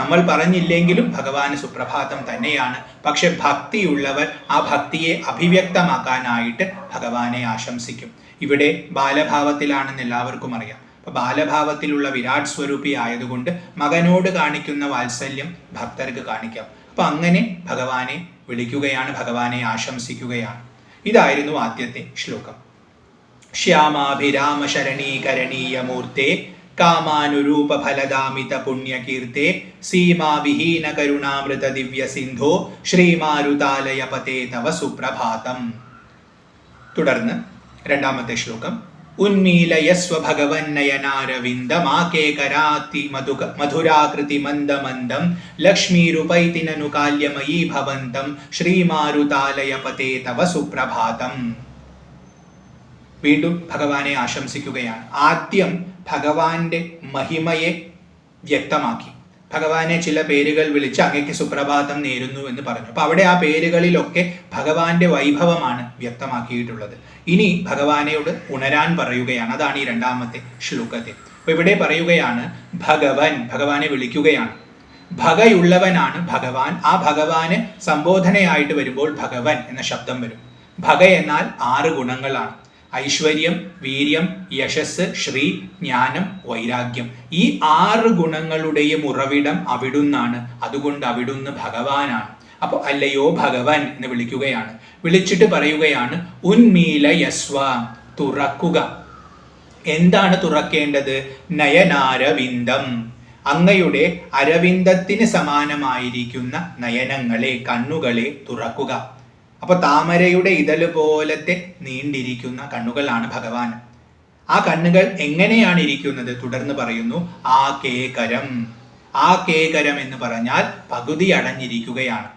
നമ്മൾ പറഞ്ഞില്ലെങ്കിലും ഭഗവാന് സുപ്രഭാതം തന്നെയാണ്. പക്ഷെ ഭക്തിയുള്ളവർ ആ ഭക്തിയെ അഭിവ്യക്തമാക്കാനായിട്ട് ഭഗവാനെ ആശംസിക്കും. ഇവിടെ ബാലഭാവത്തിലാണെന്ന് എല്ലാവർക്കും അറിയാം. അപ്പൊ ബാലഭാവത്തിലുള്ള വിരാട് സ്വരൂപി ആയതുകൊണ്ട് മകനോട് കാണിക്കുന്ന വാത്സല്യം ഭക്തർക്ക് കാണിക്കാം. അപ്പൊ അങ്ങനെ ഭഗവാനെ വിളിക്കുകയാണ്, ഭഗവാനെ ആശംസിക്കുകയാണ്. ഇതായിരുന്നു ആദ്യത്തെ ശ്ലോകം. ശ്യാമാഭിരാമ ശരണീകരണീയ മൂർത്തേ കാമാനുരൂപ ഫലദാമിത പുണ്യകീർത്തേ സീമാവിഹീന കരുണാമൃത ദിവ്യ സിന്ധോ ശ്രീമാരുതാലയ പതേ തവ സുപ്രഭാതം. തുടർന്ന് രണ്ടാമത്തെ ശ്ലോകം. ഉന്മീലയസ്വ ഭഗവന്നയനാരവിന്ദമാകേ കരാതി മധുരാകൃതി മന്ദമന്ദം ലക്ഷ്മീരുപൈതി നനു കാല്യമയീ ഭവന്തം ശ്രീമാരുതാലയ പതേ തവ സുപ്രഭാതം. വീണ്ടും ഭഗവാനെ ആശംസിക്കുകയാണ്. ആദ്യം ഭഗവാന്റെ മഹിമയെ വ്യക്തമാക്കി. ഭഗവാനെ ചില പേരുകൾ വിളിച്ച് അങ്ങയ്ക്ക് സുപ്രഭാതം നേരുന്നു എന്ന് പറഞ്ഞു. അപ്പൊ അവിടെ ആ പേരുകളിലൊക്കെ ഭഗവാന്റെ വൈഭവമാണ് വ്യക്തമാക്കിയിട്ടുള്ളത്. ഇനി ഭഗവാനോട് ഉണരാൻ പറയുകയാണ്. അതാണ് ഈ രണ്ടാമത്തെ ശ്ലോകത്തിൽ. അപ്പൊ ഇവിടെ പറയുകയാണ് ഭഗവാനെ വിളിക്കുകയാണ്. ഭഗയുള്ളവനാണ് ഭഗവാൻ. ആ ഭഗവാന് സംബോധനയായിട്ട് വരുമ്പോൾ ഭഗവൻ എന്ന ശബ്ദം വരും. ഭഗ എന്നാൽ 6 ഗുണങ്ങളാണ്. ഐശ്വര്യം, വീര്യം, യശസ്, ശ്രീ, ജ്ഞാനം, വൈരാഗ്യം. ഈ 6 ഗുണങ്ങളുടെയും ഉറവിടം അവിടുന്നാണ്. അതുകൊണ്ട് അവിടുന്ന് ഭഗവാനാണ്. അപ്പോൾ അല്ലയോ ഭഗവൻ എന്ന് വിളിക്കുകയാണ്. വിളിച്ചിട്ട് പറയുകയാണ് ഉന്മീലയസ്വ, തുറക്കുക. എന്താണ് തുറക്കേണ്ടത്? നയനാരവിന്ദം, അങ്ങയുടെ അരവിന്ദത്തിന് സമാനമായിരിക്കുന്ന നയനങ്ങളെ, കണ്ണുകളെ തുറക്കുക. അപ്പൊ താമരയുടെ ഇതള് പോലത്തെ നീണ്ടിരിക്കുന്ന കണ്ണുകളാണ് ഭഗവാൻ. ആ കണ്ണുകൾ എങ്ങനെയാണ് ഇരിക്കുന്നത്? തുടർന്ന് പറയുന്നു ആ കേകരം. ആ കേകരം എന്ന് പറഞ്ഞാൽ പകുതി അടഞ്ഞിരിക്കുകയാണ്.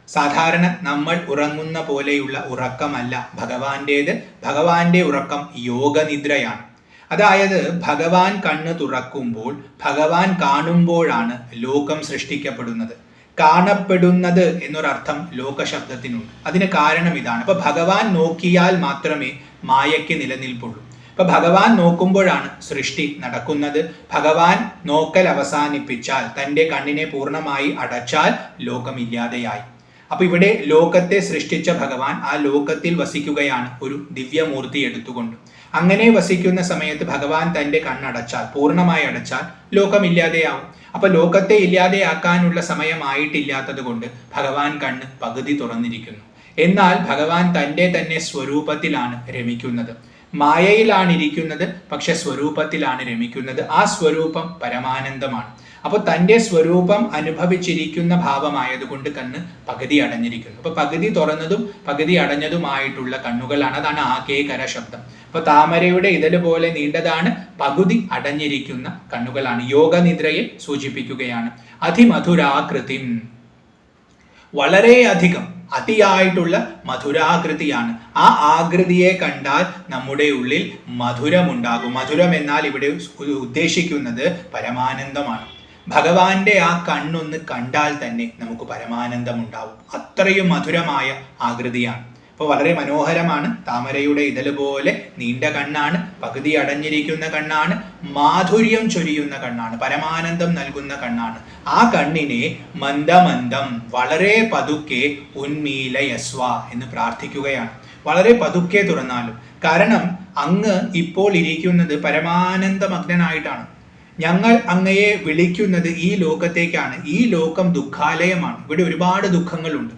സാധാരണ നമ്മൾ ഉറങ്ങുന്ന പോലെയുള്ള ഉറക്കമല്ല ഭഗവാന്റേത്. ഭഗവാന്റെ ഉറക്കം യോഗനിദ്രയാണ്. അതായത് ഭഗവാൻ കണ്ണ് തുറക്കുമ്പോൾ, ഭഗവാൻ കാണുമ്പോഴാണ് ലോകം സൃഷ്ടിക്കപ്പെടുന്നത്. കാണപ്പെടുന്നത് എന്നൊരർത്ഥം ലോകശബ്ദത്തിനുണ്ട്. അതിന് കാരണം ഇതാണ്. അപ്പൊ ഭഗവാൻ നോക്കിയാൽ മാത്രമേ മായയ്ക്ക് നിലനിൽപ്പുള്ളൂ. അപ്പൊ ഭഗവാൻ നോക്കുമ്പോഴാണ് സൃഷ്ടി നടക്കുന്നത്. ഭഗവാൻ നോക്കൽ അവസാനിപ്പിച്ചാൽ, തൻ്റെ കണ്ണിനെ പൂർണ്ണമായി അടച്ചാൽ ലോകമില്ലാതെയായി. അപ്പൊ ഇവിടെ ലോകത്തെ സൃഷ്ടിച്ച ഭഗവാൻ ആ ലോകത്തിൽ വസിക്കുകയാണ് ഒരു ദിവ്യമൂർത്തി എടുത്തുകൊണ്ട്. അങ്ങനെ വസിക്കുന്ന സമയത്ത് ഭഗവാൻ തൻ്റെ കണ്ണടച്ചാൽ, പൂർണ്ണമായി അടച്ചാൽ ലോകമില്ലാതെയാവും. അപ്പൊ ലോകത്തെ ഇല്ലാതെയാക്കാനുള്ള സമയമായിട്ടില്ലാത്തത് കൊണ്ട് ഭഗവാൻ കണ്ണ് പകുതി തുറന്നിരിക്കുന്നു. എന്നാൽ ഭഗവാൻ തൻ്റെ തന്നെ സ്വരൂപത്തിലാണ് രമിക്കുന്നത്. മായയിലാണ് ഇരിക്കുന്നത്, പക്ഷെ സ്വരൂപത്തിലാണ് രമിക്കുന്നത്. ആ സ്വരൂപം പരമാനന്ദമാണ്. അപ്പോൾ തൻ്റെ സ്വരൂപം അനുഭവിച്ചിരിക്കുന്ന ഭാവമായതുകൊണ്ട് കണ്ണ് പകുതി അടഞ്ഞിരിക്കുന്നു. അപ്പൊ പകുതി തുറന്നതും പകുതി അടഞ്ഞതുമായിട്ടുള്ള കണ്ണുകളാണ്. അതാണ് ആകേകര ശബ്ദം. അപ്പൊ താമരയുടെ ഇതള് പോലെ നീണ്ടതാണ്, പകുതി അടഞ്ഞിരിക്കുന്ന കണ്ണുകളാണ്. യോഗനിദ്രയെ സൂചിപ്പിക്കുകയാണ്. അതിമധുരാകൃതി, വളരെയധികം അതിയായിട്ടുള്ള മധുരാകൃതിയാണ്. ആ ആകൃതിയെ കണ്ടാൽ നമ്മുടെ ഉള്ളിൽ മധുരമുണ്ടാകും. മധുരം എന്നാൽ ഇവിടെ ഉദ്ദേശിക്കുന്നത് പരമാനന്ദമാണ്. ഭഗവാന്റെ ആ കണ്ണൊന്ന് കണ്ടാൽ തന്നെ നമുക്ക് പരമാനന്ദം ഉണ്ടാവും. അത്രയും മധുരമായ ആകൃതിയാണ്. അപ്പോൾ വളരെ മനോഹരമാണ്. താമരയുടെ ഇതള് പോലെ നീണ്ട കണ്ണാണ്, പകുതി അടഞ്ഞിരിക്കുന്ന കണ്ണാണ്, മാധുര്യം ചൊരിയുന്ന കണ്ണാണ്, പരമാനന്ദം നൽകുന്ന കണ്ണാണ്. ആ കണ്ണിനെ മന്ദമന്ദം, വളരെ പതുക്കെ ഉന്മീലയസ്വ എന്ന് പ്രാർത്ഥിക്കുകയാണ്. വളരെ പതുക്കെ തുറന്നാലും. കാരണം അങ്ങ് ഇപ്പോൾ ഇരിക്കുന്നത് പരമാനന്ദമഗ്നനായിട്ടാണ്. ഞങ്ങൾ അങ്ങയെ വിളിക്കുന്നത് ഈ ലോകത്തേക്കാണ്. ഈ ലോകം ദുഃഖാലയമാണ്. ഇവിടെ ഒരുപാട് ദുഃഖങ്ങളുണ്ട്,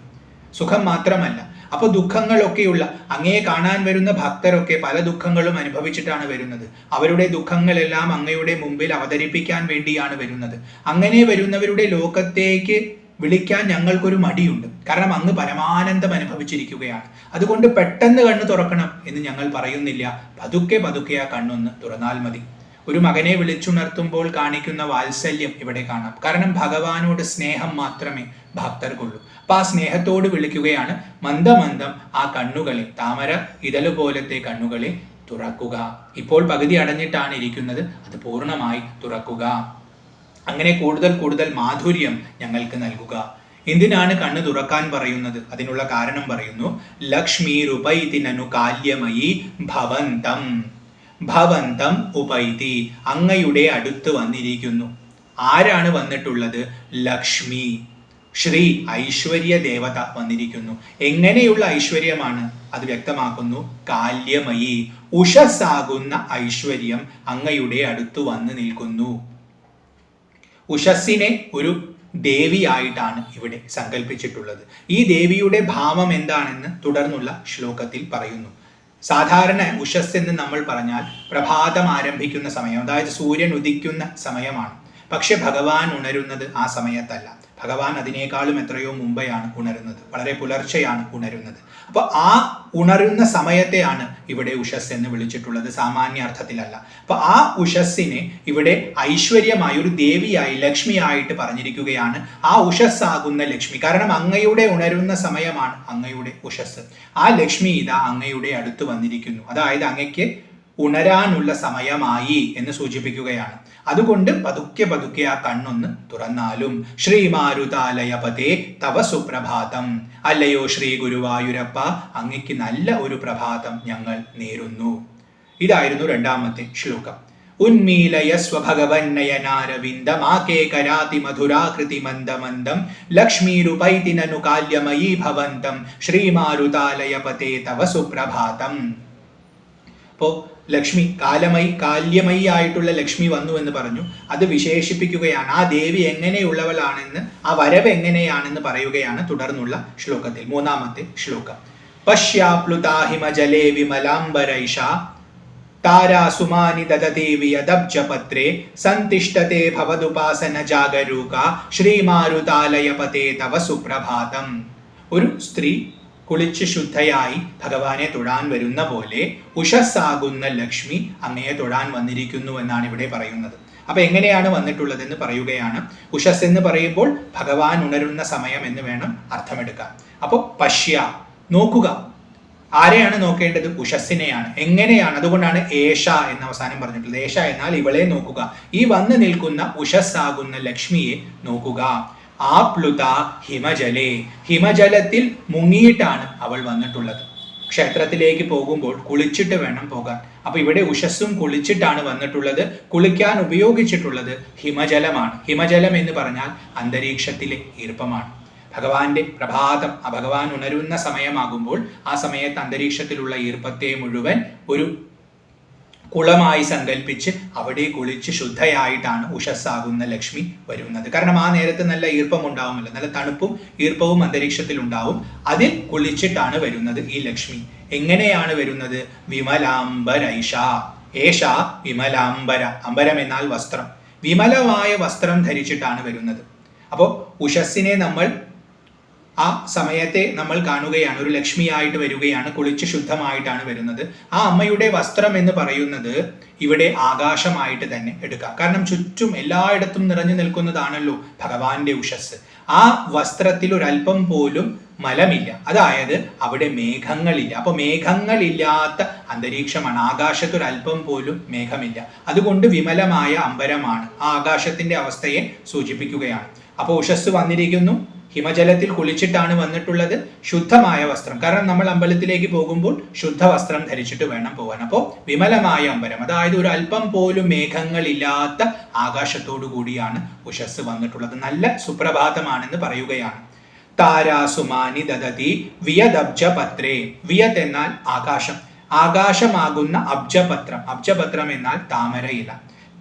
സുഖം മാത്രമല്ല. അപ്പൊ ദുഃഖങ്ങളൊക്കെയുള്ള അങ്ങയെ കാണാൻ വരുന്ന ഭക്തരൊക്കെ പല ദുഃഖങ്ങളും അനുഭവിച്ചിട്ടാണ് വരുന്നത്. അവരുടെ ദുഃഖങ്ങളെല്ലാം അങ്ങയുടെ മുമ്പിൽ അവതരിപ്പിക്കാൻ വേണ്ടിയാണ് വരുന്നത്. അങ്ങനെ വരുന്നവരുടെ ലോകത്തേക്ക് വിളിക്കാൻ ഞങ്ങൾക്കൊരു മടിയുണ്ട്. കാരണം അങ്ങ് പരമാനന്ദം അനുഭവിച്ചിരിക്കുകയാണ്. അതുകൊണ്ട് പെട്ടെന്ന് കണ്ണ് തുറക്കണം എന്ന് ഞങ്ങൾ പറയുന്നില്ല. പതുക്കെ പതുക്കെ ആ കണ്ണൊന്ന് തുറന്നാൽ മതി. ഒരു മകനെ വിളിച്ചുണർത്തുമ്പോൾ കാണിക്കുന്ന വാത്സല്യം ഇവിടെ കാണാം. കാരണം ഭഗവാനോട് സ്നേഹം മാത്രമേ ഭക്തർക്കുള്ളൂ. അപ്പൊ ആ സ്നേഹത്തോട് വിളിക്കുകയാണ്. മന്ദമന്ദം ആ കണ്ണുകളെ, താമര ഇതള് പോലത്തെ കണ്ണുകളെ തുറക്കുക. ഇപ്പോൾ പകുതി അടഞ്ഞിട്ടാണ് ഇരിക്കുന്നത്, അത് പൂർണ്ണമായി തുറക്കുക. അങ്ങനെ കൂടുതൽ കൂടുതൽ മാധുര്യം ഞങ്ങൾക്ക് നൽകുക. എന്തിനാണ് കണ്ണ് തുറക്കാൻ പറയുന്നത്? അതിനുള്ള കാരണം പറയുന്നു. ലക്ഷ്മി രുപൈതിനു കാല്യമയി ഭവന്തം, ഭവന്തം ഉപൈതി, അങ്ങയുടെ അടുത്ത് വന്നിരിക്കുന്നു. ആരാണ് വന്നിട്ടുള്ളത്? ലക്ഷ്മി, ശ്രീ ഐശ്വര്യ ദേവത വന്നിരിക്കുന്നു. എങ്ങനെയുള്ള ഐശ്വര്യമാണ്? അത് വ്യക്തമാക്കുന്നു. കാല്യമയി, ഉഷസ്സാകുന്ന ഐശ്വര്യം അങ്ങയുടെ അടുത്ത് വന്നു നിൽക്കുന്നു. ഉഷസ്സിനെ ഒരു ദേവിയായിട്ടാണ് ഇവിടെ സങ്കല്പിച്ചിട്ടുള്ളത്. ഈ ദേവിയുടെ ഭാവം എന്താണെന്ന് തുടർന്നുള്ള ശ്ലോകത്തിൽ പറയുന്നു. സാധാരണ ഉഷസ് എന്ന് നമ്മൾ പറഞ്ഞാൽ പ്രഭാതം ആരംഭിക്കുന്ന സമയം, അതായത് സൂര്യൻ ഉദിക്കുന്ന സമയമാണ്. പക്ഷെ ഭഗവാൻ ഉണരുന്നത് ആ സമയത്തല്ല. ഭഗവാൻ അതിനേക്കാളും എത്രയോ മുമ്പെയാണ് ഉണരുന്നത്, വളരെ പുലർച്ചെയാണ് ഉണരുന്നത്. അപ്പോൾ ആ ഉണരുന്ന സമയത്തെയാണ് ഇവിടെ ഉഷസ് എന്ന് വിളിച്ചിട്ടുള്ളത്, സാമാന്യ അർത്ഥത്തിലല്ല. അപ്പൊ ആ ഉഷസ്സിനെ ഇവിടെ ഐശ്വര്യമായ ഒരു ദേവിയായി, ലക്ഷ്മിയായിട്ട് പറഞ്ഞിരിക്കുകയാണ്. ആ ഉഷസ്സാകുന്ന ലക്ഷ്മി, കാരണം അങ്ങയുടെ ഉണരുന്ന സമയമാണ് അങ്ങയുടെ ഉഷസ്. ആ ലക്ഷ്മി ഇതാ അങ്ങയുടെ അടുത്ത് വന്നിരിക്കുന്നു, അതായത് അങ്ങയ്ക്ക് ഉണരാനുള്ള സമയമായി എന്ന് സൂചിപ്പിക്കുകയാണ്. അതുകൊണ്ട് പതുക്കെ പതുക്കെ ആ കണ്ണൊന്ന് തുറന്നാലും. ശ്രീമാരുതാലയപതേ തവ സുപ്രഭാതം, അല്ലയോ ശ്രീ ഗുരുവായൂരപ്പ, അങ്ങയ്ക്ക് നല്ല ഒരു പ്രഭാതം ഞങ്ങൾ നേരുന്നു. ഇതായിരുന്നു രണ്ടാമത്തെ ശ്ലോകം. ഉന്മീലയ സ്വഭഗവന്നയനാരവിന്ദമാകേ കരാതി മധുരാകൃതി മന്ദമന്ദം ലക്ഷ്മീരുപൈതി നനു കാല്യമയീ ഭവന്തം ശ്രീമാരുതാലയപതേ തവ സുപ്രഭാതം. അപ്പോൾ ലക്ഷ്മി കാല്യമയി ആയിട്ടുള്ള ലക്ഷ്മി വന്നു എന്ന് പറഞ്ഞു. അത് വിശേഷിപ്പിക്കുകയാണ്, ആ ദേവി എങ്ങനെയുള്ളവളാണെന്ന്, ആ വരവ് എങ്ങനെയാണെന്ന് പറയുകയാണ് തുടർന്നുള്ള ശ്ലോകത്തിൽ. മൂന്നാമത്തെ ശ്ലോകം. പശ്യാപ്ലുതാഹിമജലേ വിമലാംബരൈഷ താരാസുമാനി ദദതി വിയദബ്ജപത്രേ സന്തിഷ്ഠതേ ഭവദുപാസന ജാഗരൂക ശ്രീമാരുതാലയപതേ തവ സുപ്രഭാതം. ഒരു സ്ത്രീ കുളിച്ച് ശുദ്ധയായി ഭഗവാനെ തൊഴാൻ വരുന്ന പോലെ ഉഷസ്സാകുന്ന ലക്ഷ്മി അങ്ങയെ തൊഴാൻ വന്നിരിക്കുന്നു എന്നാണ് ഇവിടെ പറയുന്നത്. അപ്പൊ എങ്ങനെയാണ് വന്നിട്ടുള്ളതെന്ന് പറയുകയാണ്. ഉഷസ് എന്ന് പറയുമ്പോൾ ഭഗവാൻ ഉണരുന്ന സമയം എന്ന് വേണം അർത്ഥമെടുക്കാൻ. അപ്പോൾ പശ്യ, നോക്കുക. ആരെയാണ് നോക്കേണ്ടത്? ഉഷസ്സിനെയാണ്. എങ്ങനെയാണ്? അതുകൊണ്ടാണ് ഏഷ എന്ന് അവസാനം പറഞ്ഞിട്ടുള്ളത്. ഏഷ എന്നാൽ ഇവളെ നോക്കുക, ഈ വന്നു നിൽക്കുന്ന ഉഷസ്സാകുന്ന ലക്ഷ്മിയെ നോക്കുക. ആപ്ലുത ഹിമജലേ, ഹിമജലത്തിൽ മുങ്ങിയിട്ടാണ് അവൾ വന്നിട്ടുള്ളത്. ക്ഷേത്രത്തിലേക്ക് പോകുമ്പോൾ കുളിച്ചിട്ട് വേണം പോകാൻ. അപ്പൊ ഇവിടെ ഉഷസ്സും കുളിച്ചിട്ടാണ് വന്നിട്ടുള്ളത്. കുളിക്കാൻ ഉപയോഗിച്ചിട്ടുള്ളത് ഹിമജലമാണ്. ഹിമജലം എന്ന് പറഞ്ഞാൽ അന്തരീക്ഷത്തിലെ ഈർപ്പമാണ്. ഭഗവാന്റെ പ്രഭാതം, ആ ഭഗവാൻ ഉണരുന്ന സമയമാകുമ്പോൾ ആ സമയത്ത് അന്തരീക്ഷത്തിലുള്ള ഈർപ്പത്തെ മുഴുവൻ ഒരു കുളമായി സങ്കല്പിച്ച് അവിടെ കുളിച്ച് ശുദ്ധയായിട്ടാണ് ഉഷസ്സാകുന്ന ലക്ഷ്മി വരുന്നത്. കാരണം ആ നേരത്ത് നല്ല ഈർപ്പം ഉണ്ടാവുമല്ലോ, നല്ല തണുപ്പും ഈർപ്പവും അന്തരീക്ഷത്തിൽ ഉണ്ടാവും. അതിൽ കുളിച്ചിട്ടാണ് വരുന്നത് ഈ ലക്ഷ്മി. എങ്ങനെയാണ് വരുന്നത്? വിമലാംബരൈഷ, ഏഷ വിമലാംബര. അംബരം എന്നാൽ വസ്ത്രം. വിമലമായ വസ്ത്രം ധരിച്ചിട്ടാണ് വരുന്നത്. അപ്പോൾ ഉഷസ്സിനെ നമ്മൾ ആ സമയത്തെ നമ്മൾ കാണുകയാണ്, ഒരു ലക്ഷ്മിയായിട്ട് വരികയാണ്, കുളിച്ച് ശുദ്ധമായിട്ടാണ് വരുന്നത്. ആ അമ്മയുടെ വസ്ത്രം എന്ന് പറയുന്നത് ഇവിടെ ആകാശമായിട്ട് തന്നെ എടുക്കാം. കാരണം ചുറ്റും എല്ലായിടത്തും നിറഞ്ഞു നിൽക്കുന്നതാണല്ലോ ഭഗവാന്റെ ഉഷസ്. ആ വസ്ത്രത്തിൽ ഒരല്പം പോലും മലമില്ല, അതായത് അവിടെ മേഘങ്ങളില്ല. അപ്പൊ മേഘങ്ങളില്ലാത്ത അന്തരീക്ഷമാണ്, ആകാശത്തൊരല്പം പോലും മേഘമില്ല. അതുകൊണ്ട് വിമലമായ അംബരമാണ്, ആ ആകാശത്തിന്റെ അവസ്ഥയെ സൂചിപ്പിക്കുകയാണ്. അപ്പോൾ ഉഷസ് വന്നിരിക്കുന്നു, ഹിമജലത്തിൽ കുളിച്ചിട്ടാണ് വന്നിട്ടുള്ളത്. ശുദ്ധമായ വസ്ത്രം, കാരണം നമ്മൾ അമ്പലത്തിലേക്ക് പോകുമ്പോൾ ശുദ്ധ വസ്ത്രം ധരിച്ചിട്ട് വേണം പോകാൻ. അപ്പോൾ വിമലമായ അമ്പരം, അതായത് ഒരു അല്പം പോലും മേഘങ്ങളില്ലാത്ത ആകാശത്തോടു കൂടിയാണ് ഉഷസ് വന്നിട്ടുള്ളത്. നല്ല സുപ്രഭാതമാണെന്ന് പറയുകയാണ്. താരാസുമാനി ദദതി വിയദബ്ജ പത്രേ. വിയത് എന്നാൽ ആകാശം, ആകാശമാകുന്ന അബ്ജപത്രം. അബ്ജപത്രം എന്നാൽ താമരയില.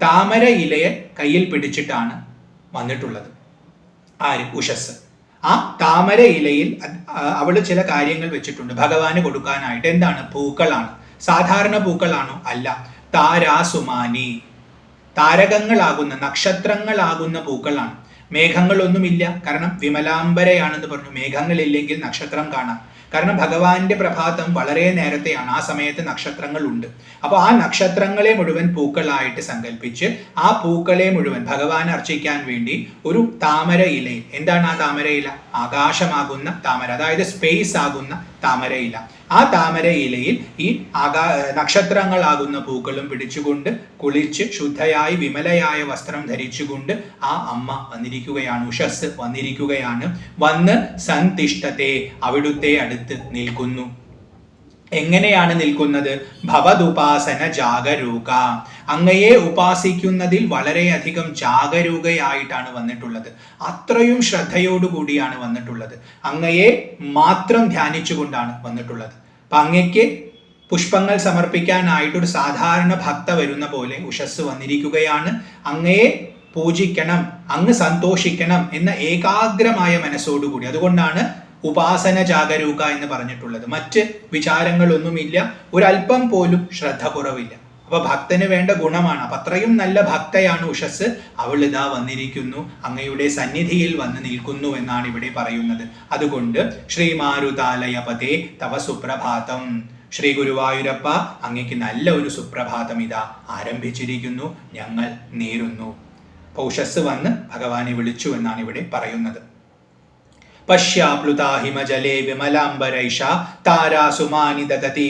താമര ഇലയെ കയ്യിൽ പിടിച്ചിട്ടാണ് വന്നിട്ടുള്ളത് ആര്? ഉഷസ്. ആ താമര ഇലയിൽ അവള് ചില കാര്യങ്ങൾ വെച്ചിട്ടുണ്ട് ഭഗവാന് കൊടുക്കാനായിട്ട്. എന്താണ്? പൂക്കളാണ്. സാധാരണ പൂക്കളാണോ? അല്ല. താരാസുമാനി, താരകങ്ങളാകുന്ന, നക്ഷത്രങ്ങളാകുന്ന പൂക്കളാണ്. മേഘങ്ങളൊന്നുമില്ല, കാരണം വിമലാംബരയാണെന്ന് പറഞ്ഞു. മേഘങ്ങളില്ലെങ്കിൽ നക്ഷത്രം കാണാം. കാരണം ഭഗവാന്റെ പ്രഭാതം വളരെ നേരത്തെയാണ്, ആ സമയത്ത് നക്ഷത്രങ്ങൾ ഉണ്ട്. അപ്പോൾ ആ നക്ഷത്രങ്ങളെ മുഴുവൻ പൂക്കളായിട്ട് സങ്കല്പിച്ച് ആ പൂക്കളെ മുഴുവൻ ഭഗവാൻ അർച്ചിക്കാൻ വേണ്ടി ഒരു താമര ഇലയിൽ, എന്താണ് ആ താമര ഇല? ആകാശമാകുന്ന താമര, അതായത് സ്പേസ് ആകുന്ന താമര ഇല. ആ താമര ഇലയിൽ ഈ നക്ഷത്രങ്ങളാകുന്ന പൂക്കളും പിടിച്ചുകൊണ്ട് കുളിച്ച് ശുദ്ധയായി വിമലയായ വസ്ത്രം ധരിച്ചുകൊണ്ട് ആ അമ്മ വന്നിരിക്കുകയാണ്, ഉഷസ് വന്നിരിക്കുകയാണ്. വന്ന് സന്തിഷ്ഠത്തെ, അവിടുത്തെ അടുത്ത് നിൽക്കുന്നു. എങ്ങനെയാണ് നിൽക്കുന്നത്? ഭവദുപാസന ജാഗരൂക, അങ്ങയെ ഉപാസിക്കുന്നതിൽ വളരെയധികം ജാഗരൂകയായിട്ടാണ് വന്നിട്ടുള്ളത്. അത്രയും ശ്രദ്ധയോടുകൂടിയാണ് വന്നിട്ടുള്ളത്. അങ്ങയെ മാത്രം ധ്യാനിച്ചുകൊണ്ടാണ് വന്നിട്ടുള്ളത്. അപ്പൊ അങ്ങയ്ക്ക് പുഷ്പങ്ങൾ സമർപ്പിക്കാനായിട്ടൊരു സാധാരണ ഭക്ത വരുന്ന പോലെ ഉഷസ് വന്നിരിക്കുകയാണ്. അങ്ങയെ പൂജിക്കണം, അങ്ങ് സന്തോഷിക്കണം എന്ന ഏകാഗ്രമായ മനസ്സോടുകൂടി. അതുകൊണ്ടാണ് ഉപാസന ജാഗരൂക എന്ന് പറഞ്ഞിട്ടുള്ളത്. മറ്റ് വിചാരങ്ങളൊന്നുമില്ല, ഒരല്പം പോലും ശ്രദ്ധ കുറവില്ല. അപ്പൊ ഭക്തന് വേണ്ട ഗുണമാണ്. അപ്പൊ അത്രയും നല്ല ഭക്തയാണ് ഉഷസ്. അവൾ ഇതാ വന്നിരിക്കുന്നു, അങ്ങയുടെ സന്നിധിയിൽ വന്ന് നിൽക്കുന്നു എന്നാണ് ഇവിടെ പറയുന്നത്. അതുകൊണ്ട് ശ്രീമാരുതാലയപതേ തവ സുപ്രഭാതം, ശ്രീ ഗുരുവായൂരപ്പ അങ്ങയ്ക്ക് നല്ല ഒരു സുപ്രഭാതം ഇതാ ആരംഭിച്ചിരിക്കുന്നു, ഞങ്ങൾ നേരുന്നു. അപ്പൊ ഉഷസ് വന്ന് ഭഗവാനെ വിളിച്ചു എന്നാണ് ഇവിടെ പറയുന്നത്. പശ്യാപ്ലുതാ ഹിമജലേ വിമലാംബരൈഷ താരാസുമാനി ദദതി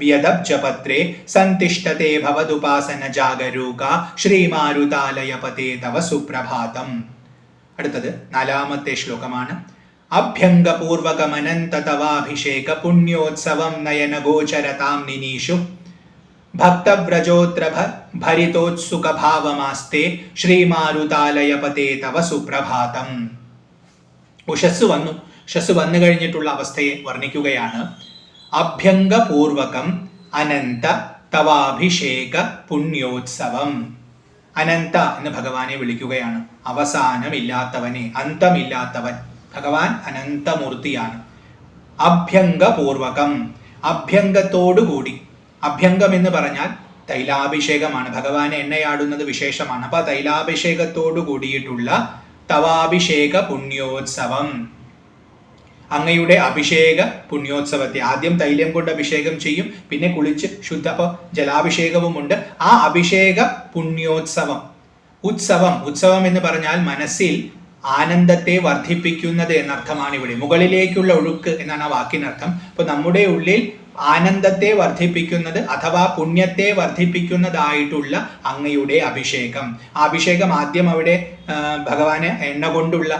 വിയദബ്ജപത്രേ സന്തിഷ്ഠതേ ഭവദുപാസന ജാഗരൂക ശ്രീമാരുതാലയപതേ തവ സുപ്രഭാതം. അടുത്തത് 4-ാമത്തെ ശ്ലോകമാണ്. അഭ്യംഗപൂർവകമനന്ത തവാഭിഷേക പുണ്യോത്സവം നയനഗോചരതാം നിനീഷു ഭക്തവ്രജോത്ര ഭരിതോത്സുകഭാവമാസ്തേ ശ്രീമാരുതാലയപതേ തവ സുപ്രഭാതം. ഉഷസ് വന്നു. ഉഷസ് വന്നു കഴിഞ്ഞിട്ടുള്ള അവസ്ഥയെ വർണ്ണിക്കുകയാണ്. അഭ്യംഗപൂർവകം അനന്ത തവാഭിഷേക പുണ്യോത്സവം. അനന്ത എന്ന് ഭഗവാനെ വിളിക്കുകയാണ്. അവസാനമില്ലാത്തവനെ, അന്തമില്ലാത്തവൻ. ഭഗവാൻ അനന്തമൂർത്തിയാണ്. അഭ്യംഗപൂർവകം, അഭ്യംഗത്തോടുകൂടി. അഭ്യംഗം എന്ന് പറഞ്ഞാൽ തൈലാഭിഷേകമാണ്. ഭഗവാനെ എണ്ണയാടുന്നത് വിശേഷമാണ്. അപ്പൊ തൈലാഭിഷേകത്തോടു കൂടിയിട്ടുള്ള തവാഭിഷേക പുണ്യോത്സവം, അങ്ങയുടെ അഭിഷേക പുണ്യോത്സവത്തെ. ആദ്യം തൈലം കൊണ്ട് അഭിഷേകം ചെയ്യും, പിന്നെ കുളിച്ച് ശുദ്ധ, അപ്പോൾ ജലാഭിഷേകവുമുണ്ട്. ആ അഭിഷേക പുണ്യോത്സവം, ഉത്സവം. ഉത്സവം എന്ന് പറഞ്ഞാൽ മനസ്സിൽ ആനന്ദത്തെ വർദ്ധിപ്പിക്കുന്നത് എന്നർത്ഥമാണ് ഇവിടെ. മുകളിലേക്കുള്ള ഒഴുക്ക് എന്നാണ് ആ വാക്കിനർത്ഥം. അപ്പൊ നമ്മുടെ ഉള്ളിൽ ആനന്ദത്തെ വർദ്ധിപ്പിക്കുന്നത് അഥവാ പുണ്യത്തെ വർദ്ധിപ്പിക്കുന്നതായിട്ടുള്ള അങ്ങയുടെ അഭിഷേകം. ആ അഭിഷേകം ആദ്യം അവിടെ ഭഗവാന് എണ്ണ കൊണ്ടുള്ള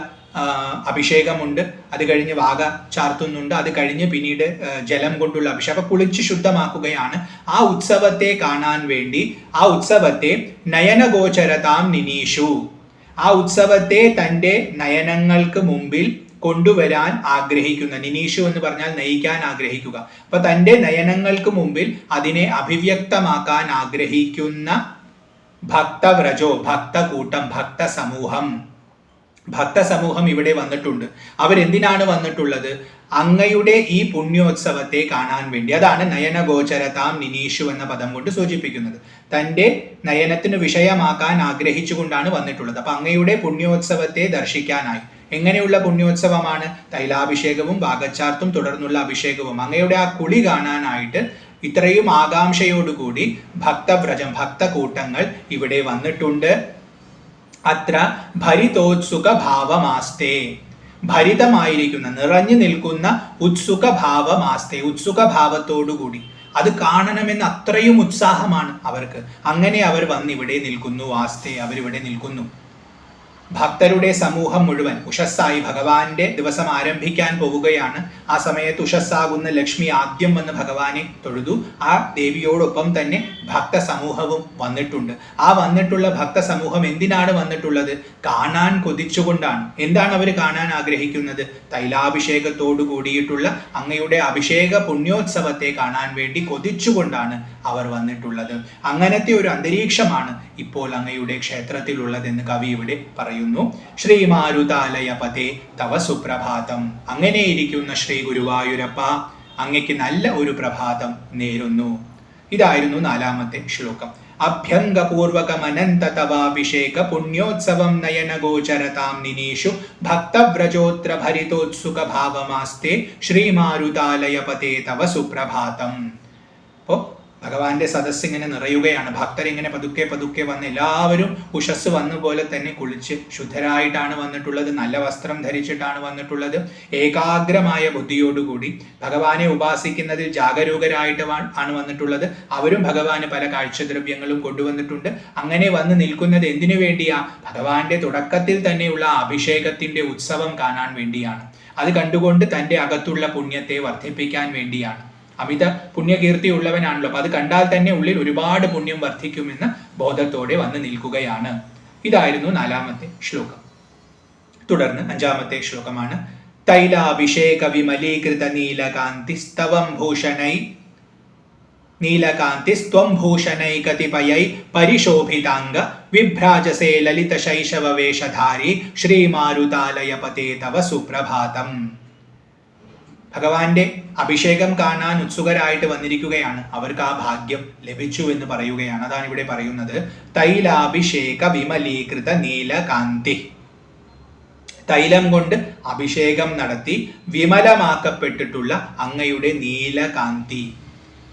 അഭിഷേകമുണ്ട്, അത് കഴിഞ്ഞ് വാഗ ചാർത്തുന്നുണ്ട്, അത് കഴിഞ്ഞ് പിന്നീട് ജലം കൊണ്ടുള്ള അഭിഷേകം. അപ്പൊ കുളിച്ച് ശുദ്ധമാക്കുകയാണ്. ആ ഉത്സവത്തെ കാണാൻ വേണ്ടി, ആ ഉത്സവത്തെ നയനഗോചരതാം നിനീഷു, ആ ഉത്സവത്തെ തൻ്റെ നയനങ്ങൾക്ക് മുമ്പിൽ കൊണ്ടുവരാൻ ആഗ്രഹിക്കുന്ന, നിനീഷു എന്ന് പറഞ്ഞാൽ നയിക്കാൻ ആഗ്രഹിക്കുക. അപ്പൊ തൻ്റെ നയനങ്ങൾക്ക് മുമ്പിൽ അതിനെ അഭിവ്യക്തമാക്കാൻ ആഗ്രഹിക്കുന്ന ഭക്തവ്രജോ, ഭക്തകൂട്ടം, ഭക്തസമൂഹം. ഭക്തസമൂഹം ഇവിടെ വന്നിട്ടുണ്ട്. അവരെന്തിനാണ് വന്നിട്ടുള്ളത്? അങ്ങയുടെ ഈ പുണ്യോത്സവത്തെ കാണാൻ വേണ്ടി. അതാണ് നയനഗോചരതാം നിനീഷു എന്ന പദം കൊണ്ട് സൂചിപ്പിക്കുന്നത്. തൻ്റെ നയനത്തിന് വിഷയമാക്കാൻ ആഗ്രഹിച്ചുകൊണ്ടാണ് വന്നിട്ടുള്ളത്. അപ്പൊ അങ്ങയുടെ പുണ്യോത്സവത്തെ ദർശിക്കാനായി. എങ്ങനെയുള്ള പുണ്യോത്സവമാണ്? തൈലാഭിഷേകവും ഭാഗച്ചാർത്തും തുടർന്നുള്ള അഭിഷേകവും. അങ്ങയുടെ ആ കുളി കാണാനായിട്ട് ഇത്രയും ആകാംക്ഷയോടുകൂടി ഭക്തവ്രജം, ഭക്തകൂട്ടങ്ങൾ ഇവിടെ വന്നിട്ടുണ്ട്. അത്ര ഭരിതോത്സുക ഭാവമാസ്തേ, ഭരിതമായിരിക്കുന്ന, നിറഞ്ഞു നിൽക്കുന്ന ഉത്സുക ഭാവമാസ്തേ, ഉത്സുക ഭാവത്തോടുകൂടി. അത് കാണണമെന്ന് അത്രയും ഉത്സാഹമാണ് അവർക്ക്. അങ്ങനെ അവർ വന്നിവിടെ നിൽക്കുന്നു. ആസ്തേ, അവരിവിടെ നിൽക്കുന്നു. ഭക്തരുടെ സമൂഹം മുഴുവൻ ഉഷസ്സായി ഭഗവാന്റെ ദിവസം ആരംഭിക്കാൻ പോവുകയാണ്. ആ സമയത്ത് ഉഷസ്സാകുന്ന ലക്ഷ്മി ആദ്യം വന്ന് ഭഗവാനെ തൊഴുതു. ആ ദേവിയോടൊപ്പം തന്നെ ഭക്തസമൂഹവും വന്നിട്ടുണ്ട്. ആ വന്നിട്ടുള്ള ഭക്തസമൂഹം എന്തിനാണ് വന്നിട്ടുള്ളത്? കാണാൻ കൊതിച്ചുകൊണ്ടാണ്. എന്താണ് അവർ കാണാൻ ആഗ്രഹിക്കുന്നത്? തൈലാഭിഷേകത്തോടു കൂടിയിട്ടുള്ള അങ്ങയുടെ അഭിഷേക പുണ്യോത്സവത്തെ കാണാൻ വേണ്ടി കൊതിച്ചുകൊണ്ടാണ് അവർ വന്നിട്ടുള്ളത്. അങ്ങനത്തെ ഒരു അന്തരീക്ഷമാണ് ഇപ്പോൾ അങ്ങയുടെ ക്ഷേത്രത്തിലുള്ളതെന്ന് കവി ഇവിടെ പറയുന്നു. ശ്രീമാരുതാലയപതേ തവ സുപ്രഭാതം. അങ്ങനെയിരിക്കുന്ന ശ്രീ ഗുരുവായൂരപ്പ, അങ്ങയ്ക്ക് നല്ല ഒരു പ്രഭാതം നേരുന്നു. ഇതായിരുന്നു 4-ാമത്തെ ശ്ലോകം. അഭ്യംഗപൂർവകമനന്ത തവാഭിഷേക പുണ്യോത്സവം നയനഗോചരതാം നിനീഷു ഭക്തവ്രജോത്ര ഭരിതോത്സുക ഭാവമാസ്തേ ശ്രീമാരുതാലയപതേ തവ സുപ്രഭാതം. അപ്പോൾ ഭഗവാന്റെ സദസ് ഇങ്ങനെ നിറയുകയാണ്. ഭക്തരിങ്ങനെ പതുക്കെ പതുക്കെ വന്ന് എല്ലാവരും ഉഷസ് വന്ന പോലെ തന്നെ കുളിച്ച് ശുദ്ധരായിട്ടാണ് വന്നിട്ടുള്ളത്. നല്ല വസ്ത്രം ധരിച്ചിട്ടാണ് വന്നിട്ടുള്ളത്. ഏകാഗ്രമായ ബുദ്ധിയോടുകൂടി ഭഗവാനെ ഉപാസിക്കുന്നതിൽ ജാഗരൂകരായിട്ട് ആണ് വന്നിട്ടുള്ളത്. അവരും ഭഗവാന് പല കാഴ്ചദ്രവ്യങ്ങളും കൊണ്ടുവന്നിട്ടുണ്ട്. അങ്ങനെ വന്ന് നിൽക്കുന്നത് എന്തിനു വേണ്ടിയാ? ഭഗവാന്റെ തുടക്കത്തിൽ തന്നെയുള്ള അഭിഷേകത്തിന്റെ ഉത്സവം കാണാൻ വേണ്ടിയാണ്. അത് കണ്ടുകൊണ്ട് തൻ്റെ അകത്തുള്ള പുണ്യത്തെ വർദ്ധിപ്പിക്കാൻ വേണ്ടിയാണ്. അമിത പുണ്യകീർത്തി ഉള്ളവനാണല്ലോ. അപ്പൊ അത് കണ്ടാൽ തന്നെ ഉള്ളിൽ ഒരുപാട് പുണ്യം വർദ്ധിക്കുമെന്ന ബോധത്തോടെ വന്ന് നിൽക്കുകയാണ്. ഇതായിരുന്നു 4-ാമത്തെ ശ്ലോകം. തുടർന്ന് 5-ാമത്തെ ശ്ലോകമാണ്. തൈലാഭിഷേക വിമലീകൃത നീലകാന്തിസ്തവം ഭൂഷണൈ നീലകാന്തിസ്ത്വം ഭൂഷണൈ കതിപയൈ പരിശോഭിതാംഗ വിഭ്രാജസേ ലളിത ശൈശവ വേഷധാരി ശ്രീമാരുതാലയപതേ തവ സുപ്രഭാതം. ഭഗവാന്റെ അഭിഷേകം കാണാൻ ഉത്സുകരായിട്ട് വന്നിരിക്കുകയാണ്. അവർക്ക് ആ ഭാഗ്യം ലഭിച്ചു എന്ന് പറയുകയാണ്. അതാണ് ഇവിടെ പറയുന്നത്. തൈലാഭിഷേക വിമലീകൃത നീലകാന്തി. തൈലം കൊണ്ട് അഭിഷേകം നടത്തി വിമലമാക്കപ്പെട്ടിട്ടുള്ള അങ്ങയുടെ നീലകാന്തി.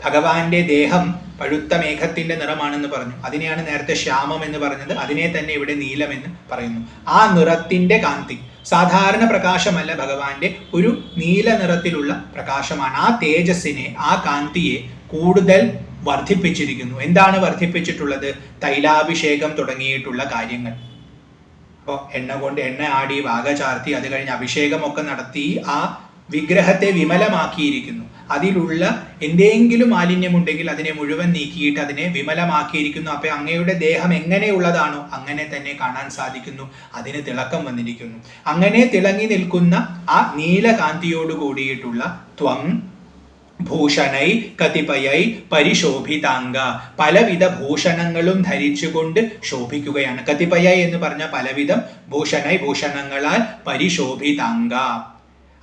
ഭഗവാന്റെ ദേഹം പഴുത്ത മേഘത്തിന്റെ നിറമാണെന്ന് പറഞ്ഞു. അതിനെയാണ് നേരത്തെ ശ്യാമം എന്ന് പറഞ്ഞത്. അതിനെ തന്നെ ഇവിടെ നീലം എന്ന് പറയുന്നു. ആ നിറത്തിന്റെ കാന്തി സാധാരണ പ്രകാശമല്ല, ഭഗവാന്റെ ഒരു നീല നിറത്തിലുള്ള പ്രകാശമാണ്. ആ തേജസ്സിനെ, ആ കാന്തിയെ കൂടുതൽ വർദ്ധിപ്പിച്ചിരിക്കുന്നു. എന്താണ് വർദ്ധിപ്പിച്ചിട്ടുള്ളത്? തൈലാഭിഷേകം തുടങ്ങിയിട്ടുള്ള കാര്യങ്ങൾ. അപ്പോൾ എണ്ണ കൊണ്ട് എണ്ണ ആടി വാക ചാർത്തി അത് കഴിഞ്ഞ് അഭിഷേകമൊക്കെ നടത്തി ആ വിഗ്രഹത്തെ വിമലമാക്കിയിരിക്കുന്നു. അതിലുള്ള എന്തെങ്കിലും മാലിന്യമുണ്ടെങ്കിൽ അതിനെ മുഴുവൻ നീക്കിയിട്ട് അതിനെ വിമലമാക്കിയിരിക്കുന്നു. അപ്പൊ അങ്ങയുടെ ദേഹം എങ്ങനെയുള്ളതാണോ അങ്ങനെ തന്നെ കാണാൻ സാധിക്കുന്നു. അതിന് തിളക്കം വന്നിരിക്കുന്നു. അങ്ങനെ തിളങ്ങി നിൽക്കുന്ന ആ നീലകാന്തിയോട് കൂടിയിട്ടുള്ള ത്വം ഭൂഷണൈ കതിപയൈ പരിശോഭിതാംഗ. പലവിധ ഭൂഷണങ്ങളും ധരിച്ചുകൊണ്ട് ശോഭിക്കുകയാണ്. കതിപയൈ എന്ന് പറഞ്ഞ പലവിധം, ഭൂഷണൈ ഭൂഷണങ്ങളാൽ പരിശോഭിതാംഗ.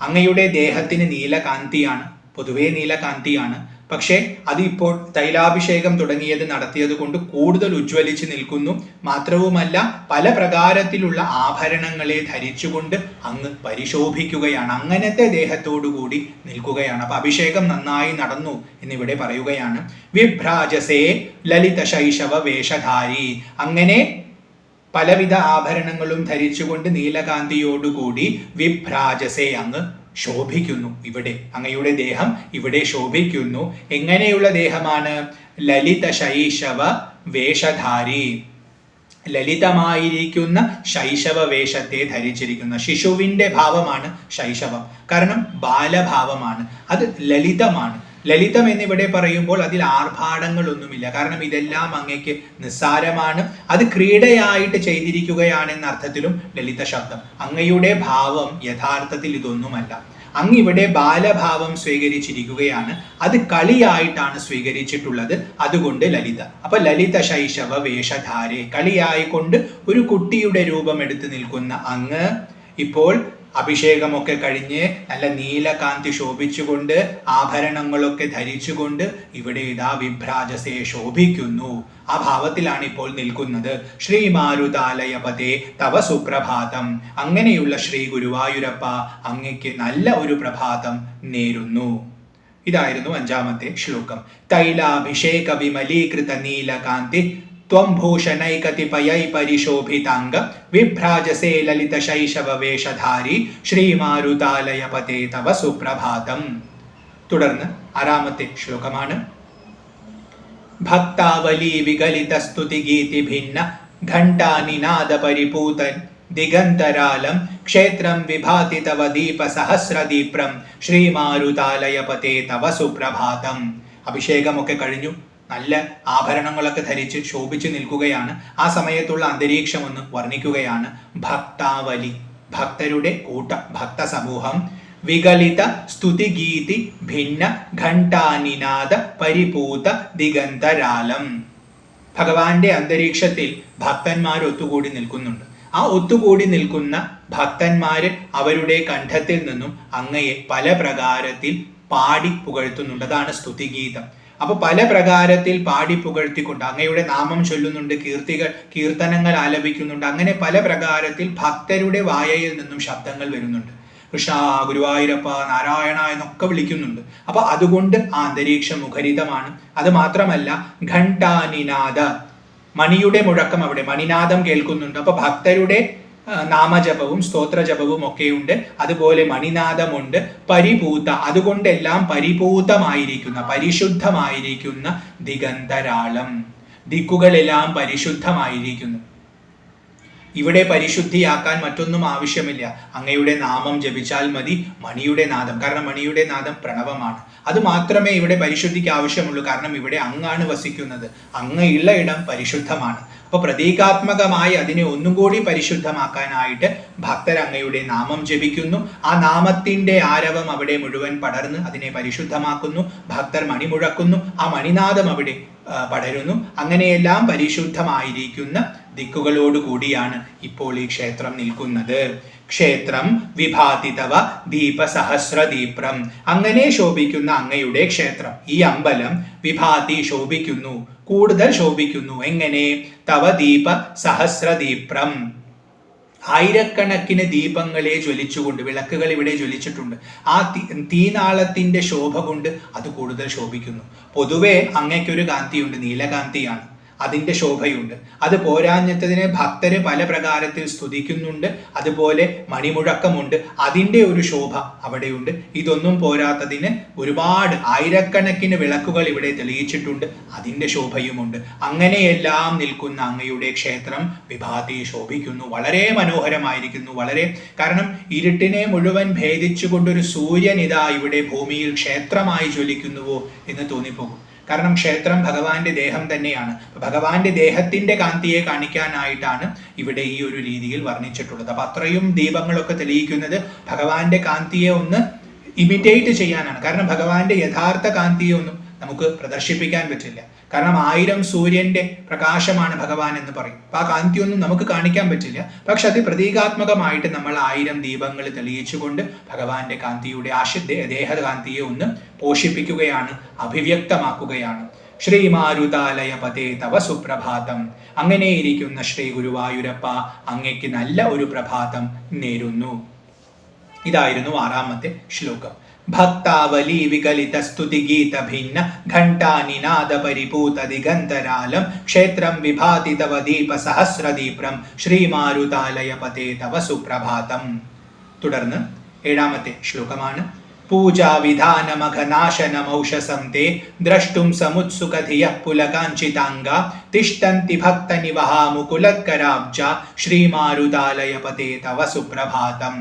അങ്ങയുടെ ദേഹത്തിന് നീലകാന്തിയാണ്, പൊതുവേ നീലകാന്തിയാണ്. പക്ഷേ അത് ഇപ്പോൾ തൈലാഭിഷേകം തുടങ്ങിയത് നടത്തിയത് കൊണ്ട് കൂടുതൽ ഉജ്ജ്വലിച്ച് നിൽക്കുന്നു. മാത്രവുമല്ല പല പ്രകാരത്തിലുള്ള ആഭരണങ്ങളെ ധരിച്ചുകൊണ്ട് അങ്ങ് പരിശോഭിക്കുകയാണ്. അങ്ങനത്തെ ദേഹത്തോടുകൂടി നിൽക്കുകയാണ്. അപ്പൊ അഭിഷേകം നന്നായി നടന്നു എന്നിവിടെ പറയുകയാണ്. വിഭ്രാജസേ ലളിത ശൈശവ വേഷധാരി. അങ്ങനെ പലവിധ ആഭരണങ്ങളും ധരിച്ചുകൊണ്ട് നീലകാന്തിയോടുകൂടി വിഭ്രാജസേ അങ്ങ് ശോഭിക്കുന്നു. ഇവിടെ അങ്ങയുടെ ദേഹം ഇവിടെ ശോഭിക്കുന്നു. എങ്ങനെയുള്ള ദേഹമാണ്? ലളിത ശൈശവ വേഷധാരി. ലളിതമായിരിക്കുന്ന ശൈശവ വേഷത്തെ ധരിച്ചിരിക്കുന്ന. ശിശുവിന്റെ ഭാവമാണ് ശൈശവം, കാരണം ബാലഭാവമാണ്. അത് ലളിതമാണ്. ലളിതം എന്നിവിടെ പറയുമ്പോൾ അതിൽ ആർഭാടങ്ങളൊന്നുമില്ല. കാരണം ഇതെല്ലാം അങ്ങയ്ക്ക് നിസ്സാരമാണ്. അത് ക്രീഡയായിട്ട് ചെയ്തിരിക്കുകയാണെന്ന അർത്ഥത്തിലും ലളിത ശബ്ദം. അങ്ങയുടെ ഭാവം യഥാർത്ഥത്തിൽ ഇതൊന്നുമല്ല. അങ്ങിവിടെ ബാലഭാവം സ്വീകരിച്ചിരിക്കുകയാണ്. അത് കളിയായിട്ടാണ് സ്വീകരിച്ചിട്ടുള്ളത്. അതുകൊണ്ട് ലളിത. അപ്പൊ ലളിത ശൈശവ വേഷധാരെ, കളിയായിക്കൊണ്ട് ഒരു കുട്ടിയുടെ രൂപം എടുത്തു നിൽക്കുന്ന അങ്ങ് ഇപ്പോൾ അഭിഷേകമൊക്കെ കഴിഞ്ഞ് നല്ല നീലകാന്തി ശോഭിച്ചുകൊണ്ട് ആഭരണങ്ങളൊക്കെ ധരിച്ചുകൊണ്ട് ഇവിടെ ഇതാ വിഭ്രാജസേ ശോഭിക്കുന്നു. ആ ഭാവത്തിലാണ് ഇപ്പോൾ നിൽക്കുന്നത്. ശ്രീ മാരുതാലയപതേ തവ സുപ്രഭാതം. അങ്ങനെയുള്ള ശ്രീ ഗുരുവായൂരപ്പ അങ്ങയ്ക്ക് നല്ല ഒരു പ്രഭാതം നേരുന്നു. ഇതായിരുന്നു 5ാമത്തെ ശ്ലോകം. തൈലാഭിഷേക വിമലീകൃത നീലകാന്തി ത്വം ഭൂഷണൈ കതിപയൈ പരിശോഭിതാംഗ വിഭ്രാജസേ ലളിത ശൈശവ വേഷധാരി ശ്രീമാരുതാലയപതേ തവ സുപ്രഭാതം. തുടർന്ന് 6ാമത്തെ ശ്ലോകമാണ്. ഭക്താവലി വികലിത സ്തുതി ഗീതി ഭിന്ന ഘണ്ടാനിനാദ പരിപൂതൻ ദിഗന്തരാലം ക്ഷേത്രം വിഭാതി തവ ദീപ സഹസ്രദീപ്രം ശ്രീമാരുതാലയപതേ തവ സുപ്രഭാതം. അഭിഷേകമൊക്കെ കഴിഞ്ഞു, നല്ല ആഭരണങ്ങളൊക്കെ ധരിച്ച് ശോഭിച്ച് നിൽക്കുകയാണ്. ആ സമയത്തുള്ള അന്തരീക്ഷം ഒന്ന് വർണ്ണിക്കുകയാണ്. ഭക്താവലി, ഭക്തരുടെ കൂട്ടം, ഭക്ത സമൂഹം. വികലിത സ്തുതിഗീതി ഭിന്ന ഘണ്ടാനിനാദ പരിപൂത ദിഗന്തരാലം. ഭഗവാന്റെ അന്തരീക്ഷത്തിൽ ഭക്തന്മാർ ഒത്തുകൂടി നിൽക്കുന്നുണ്ട്. ആ ഒത്തുകൂടി നിൽക്കുന്ന ഭക്തന്മാര് അവരുടെ കണ്ഠത്തിൽ നിന്നും അങ്ങയെ പല പ്രകാരത്തിൽ പാടി പുകഴ്ത്തുന്നുണ്ട്. അതാണ് സ്തുതിഗീതം. അപ്പൊ പല പ്രകാരത്തിൽ പാടി പുകഴ്ത്തിക്കൊണ്ട് അങ്ങയുടെ നാമം ചൊല്ലുന്നുണ്ട്, കീർത്തനങ്ങൾ ആലപിക്കുന്നുണ്ട്. അങ്ങനെ പല പ്രകാരത്തിൽ ഭക്തരുടെ വായയിൽ നിന്നും ശബ്ദങ്ങൾ വരുന്നുണ്ട്. കൃഷ്ണ, ഗുരുവായൂരപ്പ, നാരായണ എന്നൊക്കെ വിളിക്കുന്നുണ്ട്. അപ്പൊ അതുകൊണ്ട് ആ അന്തരീക്ഷം മുഖരിതമാണ്. അത് മാത്രമല്ല ഘണ്ടാനിനാദ, മണിയുടെ മുഴക്കം, അവിടെ മണിനാദം കേൾക്കുന്നുണ്ട്. അപ്പൊ ഭക്തരുടെ നാമജപവും സ്തോത്രജപവും ഒക്കെയുണ്ട്. അതുപോലെ മണിനാദമുണ്ട്. പരിപൂത, അതുകൊണ്ടെല്ലാം പരിപൂതമായിരിക്കുന്ന, പരിശുദ്ധമായിരിക്കുന്ന ദിഗന്തരാളം, ദിക്കുകളെല്ലാം പരിശുദ്ധമായിരിക്കുന്നു. ഇവിടെ പരിശുദ്ധിയാക്കാൻ മറ്റൊന്നും ആവശ്യമില്ല. അങ്ങയുടെ നാമം ജപിച്ചാൽ മതി. മണിയുടെ നാദം, കാരണം മണിയുടെ നാദം പ്രണവമാണ്. അത് മാത്രമേ ഇവിടെ പരിശുദ്ധിക്ക് ആവശ്യമുള്ളൂ. കാരണം ഇവിടെ അങ്ങാണ് വസിക്കുന്നത്. അങ്ങയുള്ള ഇടം പരിശുദ്ധമാണ്. അപ്പൊ പ്രതീകാത്മകമായി അതിനെ ഒന്നും കൂടി പരിശുദ്ധമാക്കാനായിട്ട് ഭക്തർ അങ്ങയുടെ നാമം ജപിക്കുന്നു. ആ നാമത്തിന്റെ ആരവം അവിടെ മുഴുവൻ പടർന്ന് അതിനെ പരിശുദ്ധമാക്കുന്നു. ഭക്തർ മണി മുഴക്കുന്നു. ആ മണിനാദം അവിടെ പടരുന്നു. അങ്ങനെയെല്ലാം പരിശുദ്ധമായിരിക്കുന്ന ദിക്കുകളോട് കൂടിയാണ് ഇപ്പോൾ ഈ ക്ഷേത്രം നിൽക്കുന്നത്. ക്ഷേത്രം വിഭാതി തവ ദീപസഹസ്രദീപ്രം. അങ്ങനെ ശോഭിക്കുന്ന അങ്ങയുടെ ക്ഷേത്രം, ഈ അമ്പലം, വിഭാതി ശോഭിക്കുന്നു, കൂടുതൽ ശോഭിക്കുന്നു. എങ്ങനെ? തവ ദീപ സഹസ്രദീപ്രം, ആയിരക്കണക്കിന് ദീപങ്ങളെ ജ്വലിച്ചുകൊണ്ട്, വിളക്കുകൾ ഇവിടെ ജ്വലിച്ചിട്ടുണ്ട്, ആ തീനാളത്തിന്റെ ശോഭ കൊണ്ട് അത് കൂടുതൽ ശോഭിക്കുന്നു. പൊതുവെ അങ്ങയ്ക്കൊരു കാന്തിയുണ്ട്, നീലകാന്തിയാണ്, അതിൻ്റെ ശോഭയുണ്ട്. അത് പോരാഞ്ഞത്തതിനെ ഭക്തര് പല പ്രകാരത്തിൽ സ്തുതിക്കുന്നുണ്ട്, അതുപോലെ മണിമുഴക്കമുണ്ട്, അതിൻ്റെ ഒരു ശോഭ അവിടെയുണ്ട്. ഇതൊന്നും പോരാത്തതിന് ഒരുപാട് ആയിരക്കണക്കിന് വിളക്കുകൾ ഇവിടെ തെളിയിച്ചിട്ടുണ്ട്, അതിൻ്റെ ശോഭയുമുണ്ട്. അങ്ങനെയെല്ലാം നിൽക്കുന്ന അങ്ങയുടെ ക്ഷേത്രം വിഭാതി ശോഭിക്കുന്നു, വളരെ മനോഹരമായിരിക്കുന്നു. കാരണം ഇരുട്ടിനെ മുഴുവൻ ഭേദിച്ചുകൊണ്ടൊരു സൂര്യൻ ഇതാ ഇവിടെ ഭൂമിയിൽ ക്ഷേത്രമായി ജ്വലിക്കുന്നുവോ എന്ന് തോന്നിപ്പോകും. കാരണം ക്ഷേത്രം ഭഗവാന്റെ ദേഹം തന്നെയാണ്. ഭഗവാന്റെ ദേഹത്തിന്റെ കാന്തിയെ കാണിക്കാനായിട്ടാണ് ഇവിടെ ഈ ഒരു രീതിയിൽ വർണ്ണിച്ചിട്ടുള്ളത്. അപ്പൊ അത്രയും ദീപങ്ങളൊക്കെ തെളിയിക്കുന്നത് ഭഗവാന്റെ കാന്തിയെ ഒന്ന് ഇമിറ്റേറ്റ് ചെയ്യാനാണ്. കാരണം ഭഗവാന്റെ യഥാർത്ഥ കാന്തിയെ ഒന്നും നമുക്ക് പ്രദർശിപ്പിക്കാൻ പറ്റില്ല. കാരണം 1000 സൂര്യന്റെ പ്രകാശമാണ് ഭഗവാൻ എന്ന് പറയും. അപ്പൊ ആ കാന്തിയൊന്നും നമുക്ക് കാണിക്കാൻ പറ്റില്ല. പക്ഷെ അത് പ്രതീകാത്മകമായിട്ട് നമ്മൾ 1000 ദീപങ്ങൾ തെളിയിച്ചുകൊണ്ട് ഭഗവാന്റെ കാന്തിയുടെ ദേഹകാന്തിയെ ഒന്ന് പോഷിപ്പിക്കുകയാണ്, അഭിവ്യക്തമാക്കുകയാണ്. ശ്രീമാരുതാലയ പതേ തവ സുപ്രഭാതം. അങ്ങനെയിരിക്കുന്ന ശ്രീ ഗുരുവായൂരപ്പ, അങ്ങയ്ക്ക് നല്ല ഒരു പ്രഭാതം നേരുന്നു. ഇതായിരുന്നു 6ാമത്തെ ശ്ലോകം. ഭക്താവലി വികലിത സ്തുതി ഗീത ഭിന്ന ഘണ്ടാനിനാദ പരിപൂത ദിഗന്തരാലം ക്ഷേത്രം വിഭാതി തവ ദീപ സഹസ്രദീപ്രം ശ്രീമാരുതാലയ പതേ തവ സുപ്രഭാതം. തുടർന്ന് 7ാമത്തെ ശ്ലോകമാണ്. പൂജാവിധാനമഘനാശനമൗഷസം തേ ദ്രഷ്ടും സമുത്സുകധിയഃ പുലകാഞ്ചിതാംഗാ തിഷ്ഠന്തി ഭക്തനിവഹാ മുകുലക്കരാബ്ജാ ശ്രീമാരുതാലയ പതേ തവ സുപ്രഭാതം.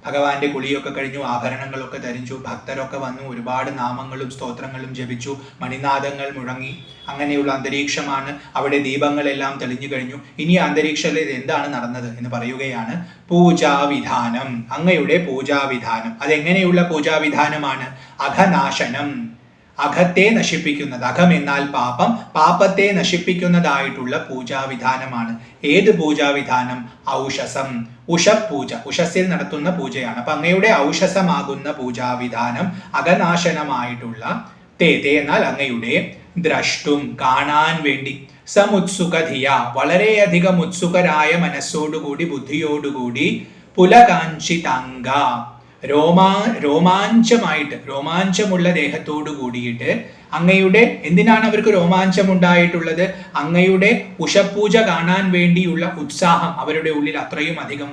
ഭഗവാന്റെ കുളിയൊക്കെ കഴിഞ്ഞു, ആഭരണങ്ങളൊക്കെ ധരിച്ചു, ഭക്തരൊക്കെ വന്നു, ഒരുപാട് നാമങ്ങളും സ്തോത്രങ്ങളും ജപിച്ചു, മണിനാദങ്ങൾ മുഴങ്ങി. അങ്ങനെയുള്ള അന്തരീക്ഷമാണ്. അവിടെ ദീപങ്ങളെല്ലാം തെളിഞ്ഞു കഴിഞ്ഞു. ഇനി അന്തരീക്ഷത്തിൽ എന്താണ് നടന്നത് എന്ന് പറയുകയാണ്. പൂജാവിധാനം, അങ്ങയുടെ പൂജാവിധാനം. അതെങ്ങനെയുള്ള പൂജാവിധാനമാണ്? അഘനാശനം, അഘത്തെ നശിപ്പിക്കുന്നത്. അഘം എന്നാൽ പാപം, പാപത്തെ നശിപ്പിക്കുന്നതായിട്ടുള്ള പൂജാവിധാനമാണ്. ഏത് പൂജാവിധാനം? ഔഷസം, ഉഷപൂജ, ഉഷസ്സിൽ നടത്തുന്ന പൂജയാണ്. അപ്പൊ അങ്ങയുടെ ഔഷസമാകുന്ന പൂജാവിധാനം അഘനാശനമായിട്ടുള്ള തേ എന്നാൽ അങ്ങയുടെ ദ്രഷ്ടും കാണാൻ വേണ്ടി, സമുത്സുകധിയ വളരെയധികം ഉത്സുകരായ മനസ്സോടുകൂടി ബുദ്ധിയോടുകൂടി, പുലകാഞ്ചിതാംഗ രോമാഞ്ചമായിട്ട് രോമാഞ്ചമുള്ള ദേഹത്തോടു കൂടിയിട്ട് അങ്ങയുടെ എന്തിനാണ് അവർക്ക് രോമാഞ്ചം ഉണ്ടായിട്ടുള്ളത്? അങ്ങയുടെ ഉഷപൂജ കാണാൻ വേണ്ടിയുള്ള ഉത്സാഹം അവരുടെ ഉള്ളിൽ അത്രയും അധികം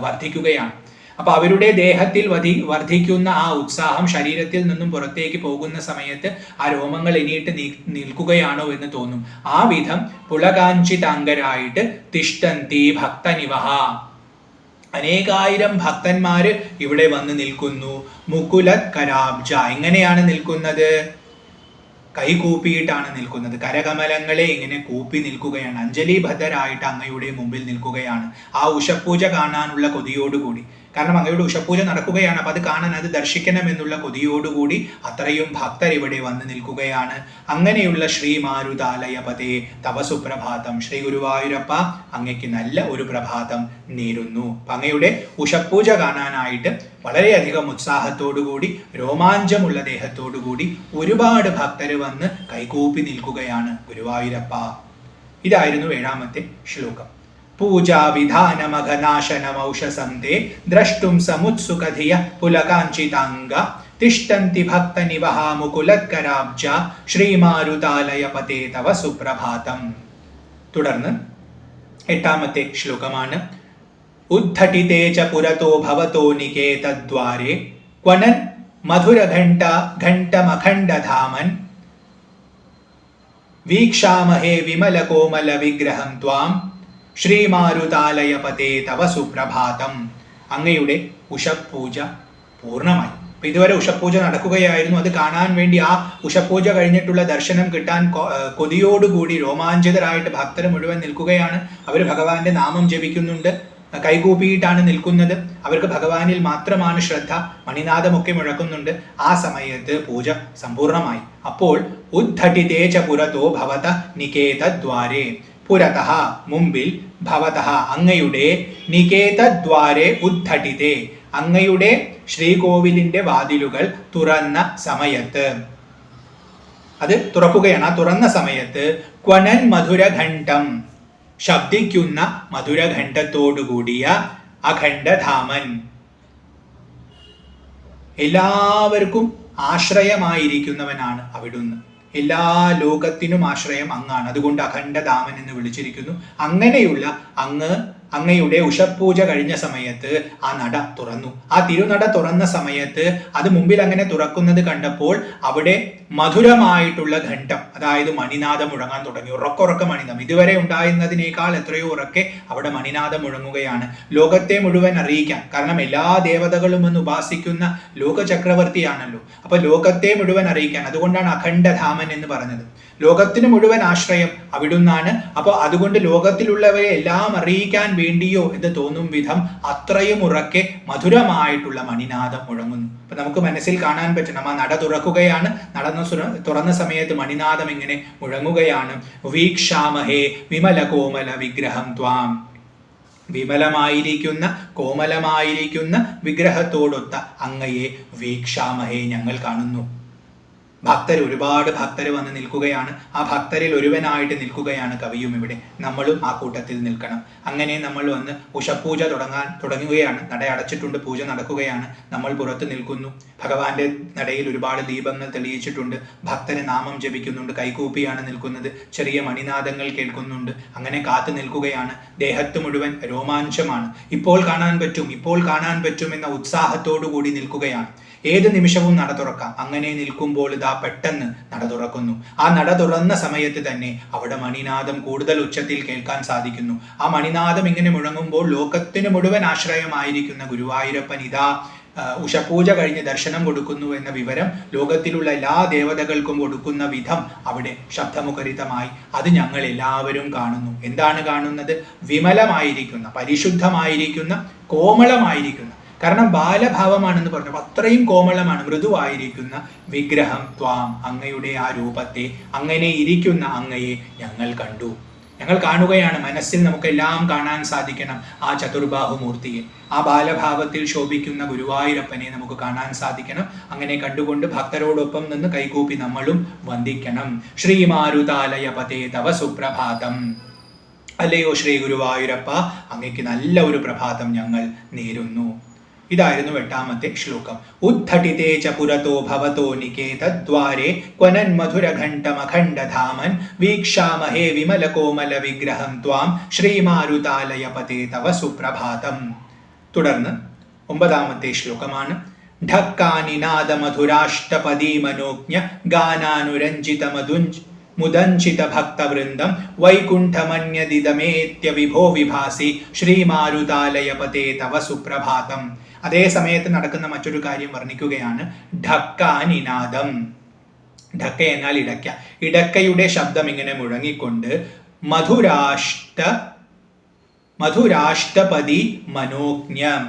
വർദ്ധിക്കുകയാണ്. അപ്പൊ അവരുടെ ദേഹത്തിൽ വർദ്ധിക്കുന്ന ആ ഉത്സാഹം ശരീരത്തിൽ നിന്നും പുറത്തേക്ക് പോകുന്ന സമയത്ത് ആ രോമങ്ങൾ എണീട്ട് നിൽക്കുകയാണോ എന്ന് തോന്നും. ആ വിധം പുളകാഞ്ചിതാംഗരായിട്ട് തിഷ്ഠന്തി ഭക്തനിവഹ, അനേകായിരം ഭക്തന്മാര് ഇവിടെ വന്ന് നിൽക്കുന്നു. മുകുലക്കരാബ്ജ, എങ്ങനെയാണ് നിൽക്കുന്നത്? കൈകൂപ്പിയിട്ടാണ് നിൽക്കുന്നത്. കരകമലങ്ങളെ ഇങ്ങനെ കൂപ്പി നിൽക്കുകയാണ്, അഞ്ജലിബദ്ധരായിട്ട് അങ്ങയുടെ മുമ്പിൽ നിൽക്കുകയാണ്. ആ ഉഷപൂജ കാണാനുള്ള കൊതിയോടുകൂടി. കാരണം അങ്ങയുടെ ഉഷപൂജ നടക്കുകയാണ്, അപ്പൊ അത് കാണാൻ, അത് ദർശിക്കണം എന്നുള്ള കൊതിയോടുകൂടി അത്രയും ഭക്തർ ഇവിടെ വന്ന് നിൽക്കുകയാണ്. അങ്ങനെയുള്ള ശ്രീ മാരുതാലയ പതേ തവ സുപ്രഭാതം, ശ്രീ ഗുരുവായൂരപ്പ അങ്ങയ്ക്ക് നല്ല ഒരു പ്രഭാതം നേരുന്നു. അങ്ങയുടെ ഉഷപൂജ കാണാനായിട്ട് വളരെയധികം ഉത്സാഹത്തോടുകൂടി രോമാഞ്ചമുള്ള ദേഹത്തോടുകൂടി ഒരുപാട് ഭക്തര് വന്ന് കൈകൂപ്പി നിൽക്കുകയാണ് ഗുരുവായൂരപ്പ. ഇതായിരുന്നു 7ാമത്തെ ശ്ലോകം. പൂജാവിധാനമഘനാശനമൗഷസം തേ ദ്രഷ്ടും സമുത്സുകധിയ പുലകാഞ്ചിതാംഗ തിഷ്ഠന്തി ഭക്തനിവഹാ മുകുലക്കരാബ്ജ ശ്രീമാരുതാലയ പതേ തവ സുപ്രഭാതം. തുടർന്ന് 8ാമത്തെ ശ്ലോകമാണ്. ഉദ്ധഠിതേ ച പുരതോ ഭവതോ നികേതദ്വാരേ ക്വനൻ മധുരഘണ്ടമഖണ്ഡധാമൻ വീക്ഷാമഹേ വിമലകോമല വിഗ്രഹം ത്വാം ശ്രീമാരുതാലയ പതേ തവ സുപ്രഭാതം. അങ്ങയുടെ ഉഷപൂജ പൂർണ്ണമായി. അപ്പൊ ഇതുവരെ ഉഷപൂജ നടക്കുകയായിരുന്നു. അത് കാണാൻ വേണ്ടി, ആ ഉഷപൂജ കഴിഞ്ഞിട്ടുള്ള ദർശനം കിട്ടാൻ കൊതിയോടുകൂടി രോമാഞ്ചിതരായിട്ട് ഭക്തർ മുഴുവൻ നിൽക്കുകയാണ്. അവർ ഭഗവാന്റെ നാമം ജപിക്കുന്നുണ്ട്, കൈകൂപ്പിയിട്ടാണ് നിൽക്കുന്നത്. അവർക്ക് ഭഗവാനിൽ മാത്രമാണ് ശ്രദ്ധ. മണിനാദമൊക്കെ മുഴക്കുന്നുണ്ട്. ആ സമയത്ത് പൂജ സമ്പൂർണമായി. അപ്പോൾ ഉദ്ധഠിതേ ച പുരതോ ഭവത നികേതദ്വാരേ, പുരതഃ മുമ്പിൽ, ഭവതഃ അങ്ങയുടെ, നികേതദ്വാരേ ഉദ്ധടിതേ അങ്ങയുടെ ശ്രീകോവിലിന്റെ വാതിലുകൾ തുറന്ന സമയത്ത്, അത് തുറക്കുകയാണ്. ആ തുറന്ന സമയത്ത് ക്വനൻ മധുരഘണ്ഠം ശബ്ദിക്കുന്ന മധുരഘണ്ഠത്തോടുകൂടിയ അഖണ്ഡധാമൻ, എല്ലാവർക്കും ആശ്രയമായിരിക്കുന്നവനാണ് അവിടുന്ന്. എല്ലാ ലോകത്തിനും ആശ്രയം അങ്ങാണ്. അതുകൊണ്ട് അഖണ്ഡധാമൻ എന്ന് വിളിച്ചിരിക്കുന്നു. അങ്ങനെയുള്ള അങ്ങയുടെ ഉഷപൂജ കഴിഞ്ഞ സമയത്ത് ആ നട തുറന്നു. ആ തിരുനട തുറന്ന സമയത്ത് അത് മുമ്പിൽ അങ്ങനെ തുറക്കുന്നത് കണ്ടപ്പോൾ അവിടെ മധുരമായിട്ടുള്ള ഘണ്ഠം, അതായത് മണിനാദം മുഴങ്ങാൻ തുടങ്ങി. ഉറക്കുറക്ക മണിനാദം, ഇതുവരെ ഉണ്ടായിരുന്നതിനേക്കാൾ എത്രയോ ഉറക്കെ അവിടെ മണിനാദം മുഴങ്ങുകയാണ്. ലോകത്തെ മുഴുവൻ അറിയിക്കാൻ, കാരണം എല്ലാ ദേവതകളും എന്ന് ഉപാസിക്കുന്ന ലോക ചക്രവർത്തിയാണല്ലോ. അപ്പൊ ലോകത്തെ മുഴുവൻ അറിയിക്കാൻ, അതുകൊണ്ടാണ് അഖണ്ഡധാമൻ എന്ന് പറഞ്ഞത്. ലോകത്തിന് മുഴുവൻ ആശ്രയം അവിടുന്നാണ്. അപ്പോൾ അതുകൊണ്ട് ലോകത്തിലുള്ളവരെ എല്ലാം അറിയിക്കാൻ വേണ്ടിയോ എന്ന് തോന്നും വിധം അത്രയും ഉറക്കെ മധുരമായിട്ടുള്ള മണിനാദം മുഴങ്ങുന്നു. അപ്പൊ നമുക്ക് മനസ്സിൽ കാണാൻ പറ്റണം, ആ നട തുറക്കുകയാണ്. തുറന്ന സമയത്ത് മണിനാദം ഇങ്ങനെ മുഴങ്ങുകയാണ്. വീക്ഷാമഹേ വിമല കോമല വിഗ്രഹം ത്വാം, വിമലമായിരിക്കുന്ന കോമലമായിരിക്കുന്ന വിഗ്രഹത്തോടൊത്ത അങ്ങയെ വീക്ഷാമഹേ ഞങ്ങൾ കാണുന്നു. ഒരുപാട് ഭക്തർ വന്ന് നിൽക്കുകയാണ്. ആ ഭക്തരിൽ ഒരുവനായിട്ട് നിൽക്കുകയാണ് കവിയും. ഇവിടെ നമ്മളും ആ കൂട്ടത്തിൽ നിൽക്കണം. അങ്ങനെ നമ്മൾ വന്ന് ഉഷപൂജ തുടങ്ങുകയാണ്. നട അടച്ചിട്ടുണ്ട്, പൂജ നടക്കുകയാണ്. നമ്മൾ പുറത്ത് നിൽക്കുന്നു. ഭഗവാന്റെ നടയിൽ ഒരുപാട് ദീപങ്ങൾ തെളിയിച്ചിട്ടുണ്ട്. ഭക്തരെ നാമം ജപിക്കുന്നുണ്ട്, കൈകൂപ്പിയാണ് നിൽക്കുന്നത്. ചെറിയ മണിനാദങ്ങൾ കേൾക്കുന്നുണ്ട്. അങ്ങനെ കാത്തു നിൽക്കുകയാണ്. ദേഹത്ത് മുഴുവൻ രോമാഞ്ചമാണ്. ഇപ്പോൾ കാണാൻ പറ്റും എന്ന ഉത്സാഹത്തോടു കൂടി നിൽക്കുകയാണ്. ഏത് നിമിഷവും നട തുറക്കാം. അങ്ങനെ നിൽക്കുമ്പോൾ ഇതാ പെട്ടെന്ന് നട തുറക്കുന്നു. ആ നട തുറന്ന സമയത്ത് തന്നെ അവിടെ മണിനാദം കൂടുതൽ ഉച്ചത്തിൽ കേൾക്കാൻ സാധിക്കുന്നു. ആ മണിനാദം ഇങ്ങനെ മുഴങ്ങുമ്പോൾ ലോകത്തിന് മുഴുവൻ ആശ്രയമായിരിക്കുന്ന ഗുരുവായൂരപ്പൻ ഇതാ ഉഷപൂജ കഴിഞ്ഞ് ദർശനം കൊടുക്കുന്നു എന്ന വിവരം ലോകത്തിലുള്ള എല്ലാ ദേവതകൾക്കും കൊടുക്കുന്ന വിധം അവിടെ ശബ്ദമുഖരിതമായി അത് ഞങ്ങൾ എല്ലാവരും കാണുന്നു. എന്താണ് കാണുന്നത്? വിമലമായിരിക്കുന്ന, പരിശുദ്ധമായിരിക്കുന്ന, കോമളമായിരിക്കുന്ന, കാരണം ബാലഭാവമാണെന്ന് പറഞ്ഞു, അത്രയും കോമളമാണ്, മൃദുവായിരിക്കുന്ന വിഗ്രഹം ത്വാം അങ്ങയുടെ ആ രൂപത്തെ, അങ്ങനെ ഇരിക്കുന്ന അങ്ങയെ ഞങ്ങൾ കണ്ടു. ഞങ്ങൾ കാണുകയാണ്. മനസ്സിൽ നമുക്കെല്ലാം കാണാൻ സാധിക്കണം ആ ചതുർബാഹുമൂർത്തിയെ. ആ ബാലഭാവത്തിൽ ശോഭിക്കുന്ന ഗുരുവായൂരപ്പനെ നമുക്ക് കാണാൻ സാധിക്കണം. അങ്ങനെ കണ്ടുകൊണ്ട് ഭക്തരോടൊപ്പം നിന്ന് കൈകൂപ്പി നമ്മളും വന്ദിക്കണം. ശ്രീമാരുതാലയ പതേ തവ സുപ്രഭാതം. അല്ലയോ ശ്രീ ഗുരുവായൂരപ്പ, അങ്ങയ്ക്ക് നല്ല ഒരു പ്രഭാതം ഞങ്ങൾ നേരുന്നു. ഇതായിരുന്നു 8ാമത്തെ ശ്ലോകം. ഉദ്ധടിതേ ച പുരതോ ഭവതോ നികേതദ്വാരേ ക്വനൻ മധുരഘണ്ഠമഖണ്ഡധാമൻ വീക്ഷാമഹേ വിമല കോമല വിഗ്രഹം ത്വാം ശ്രീമാരുതാലയ പതേ തവ സുപ്രഭാതം. തുടർന്ന് 9ാമത്തെ ശ്ലോകമാണ്. ഢക്കാനിനാദ മധുരാഷ്ടപദീ മനോജ്ഞ ഗാനാനുരഞ്ജിത മുദഞ്ചിത ഭക്തവൃന്ദം വൈകുണ്ഠമന്യദിതമേത്യ വിഭോ വിഭാസി ശ്രീമാരുതാലയ പതേ തവ സുപ്രഭാതം. അതേ സമയത്ത് നടക്കുന്ന മറ്റൊരു കാര്യം വർണ്ണിക്കുകയാണ്. ഢക്കാനിനാദം. ഢക്ക എന്നാൽ ഇടയ്ക്ക. ഇടയ്ക്കയുടെ ശബ്ദം ഇങ്ങനെ മുഴങ്ങിക്കൊണ്ട് മധുരാഷ്ടപതി മനോജ്ഞം.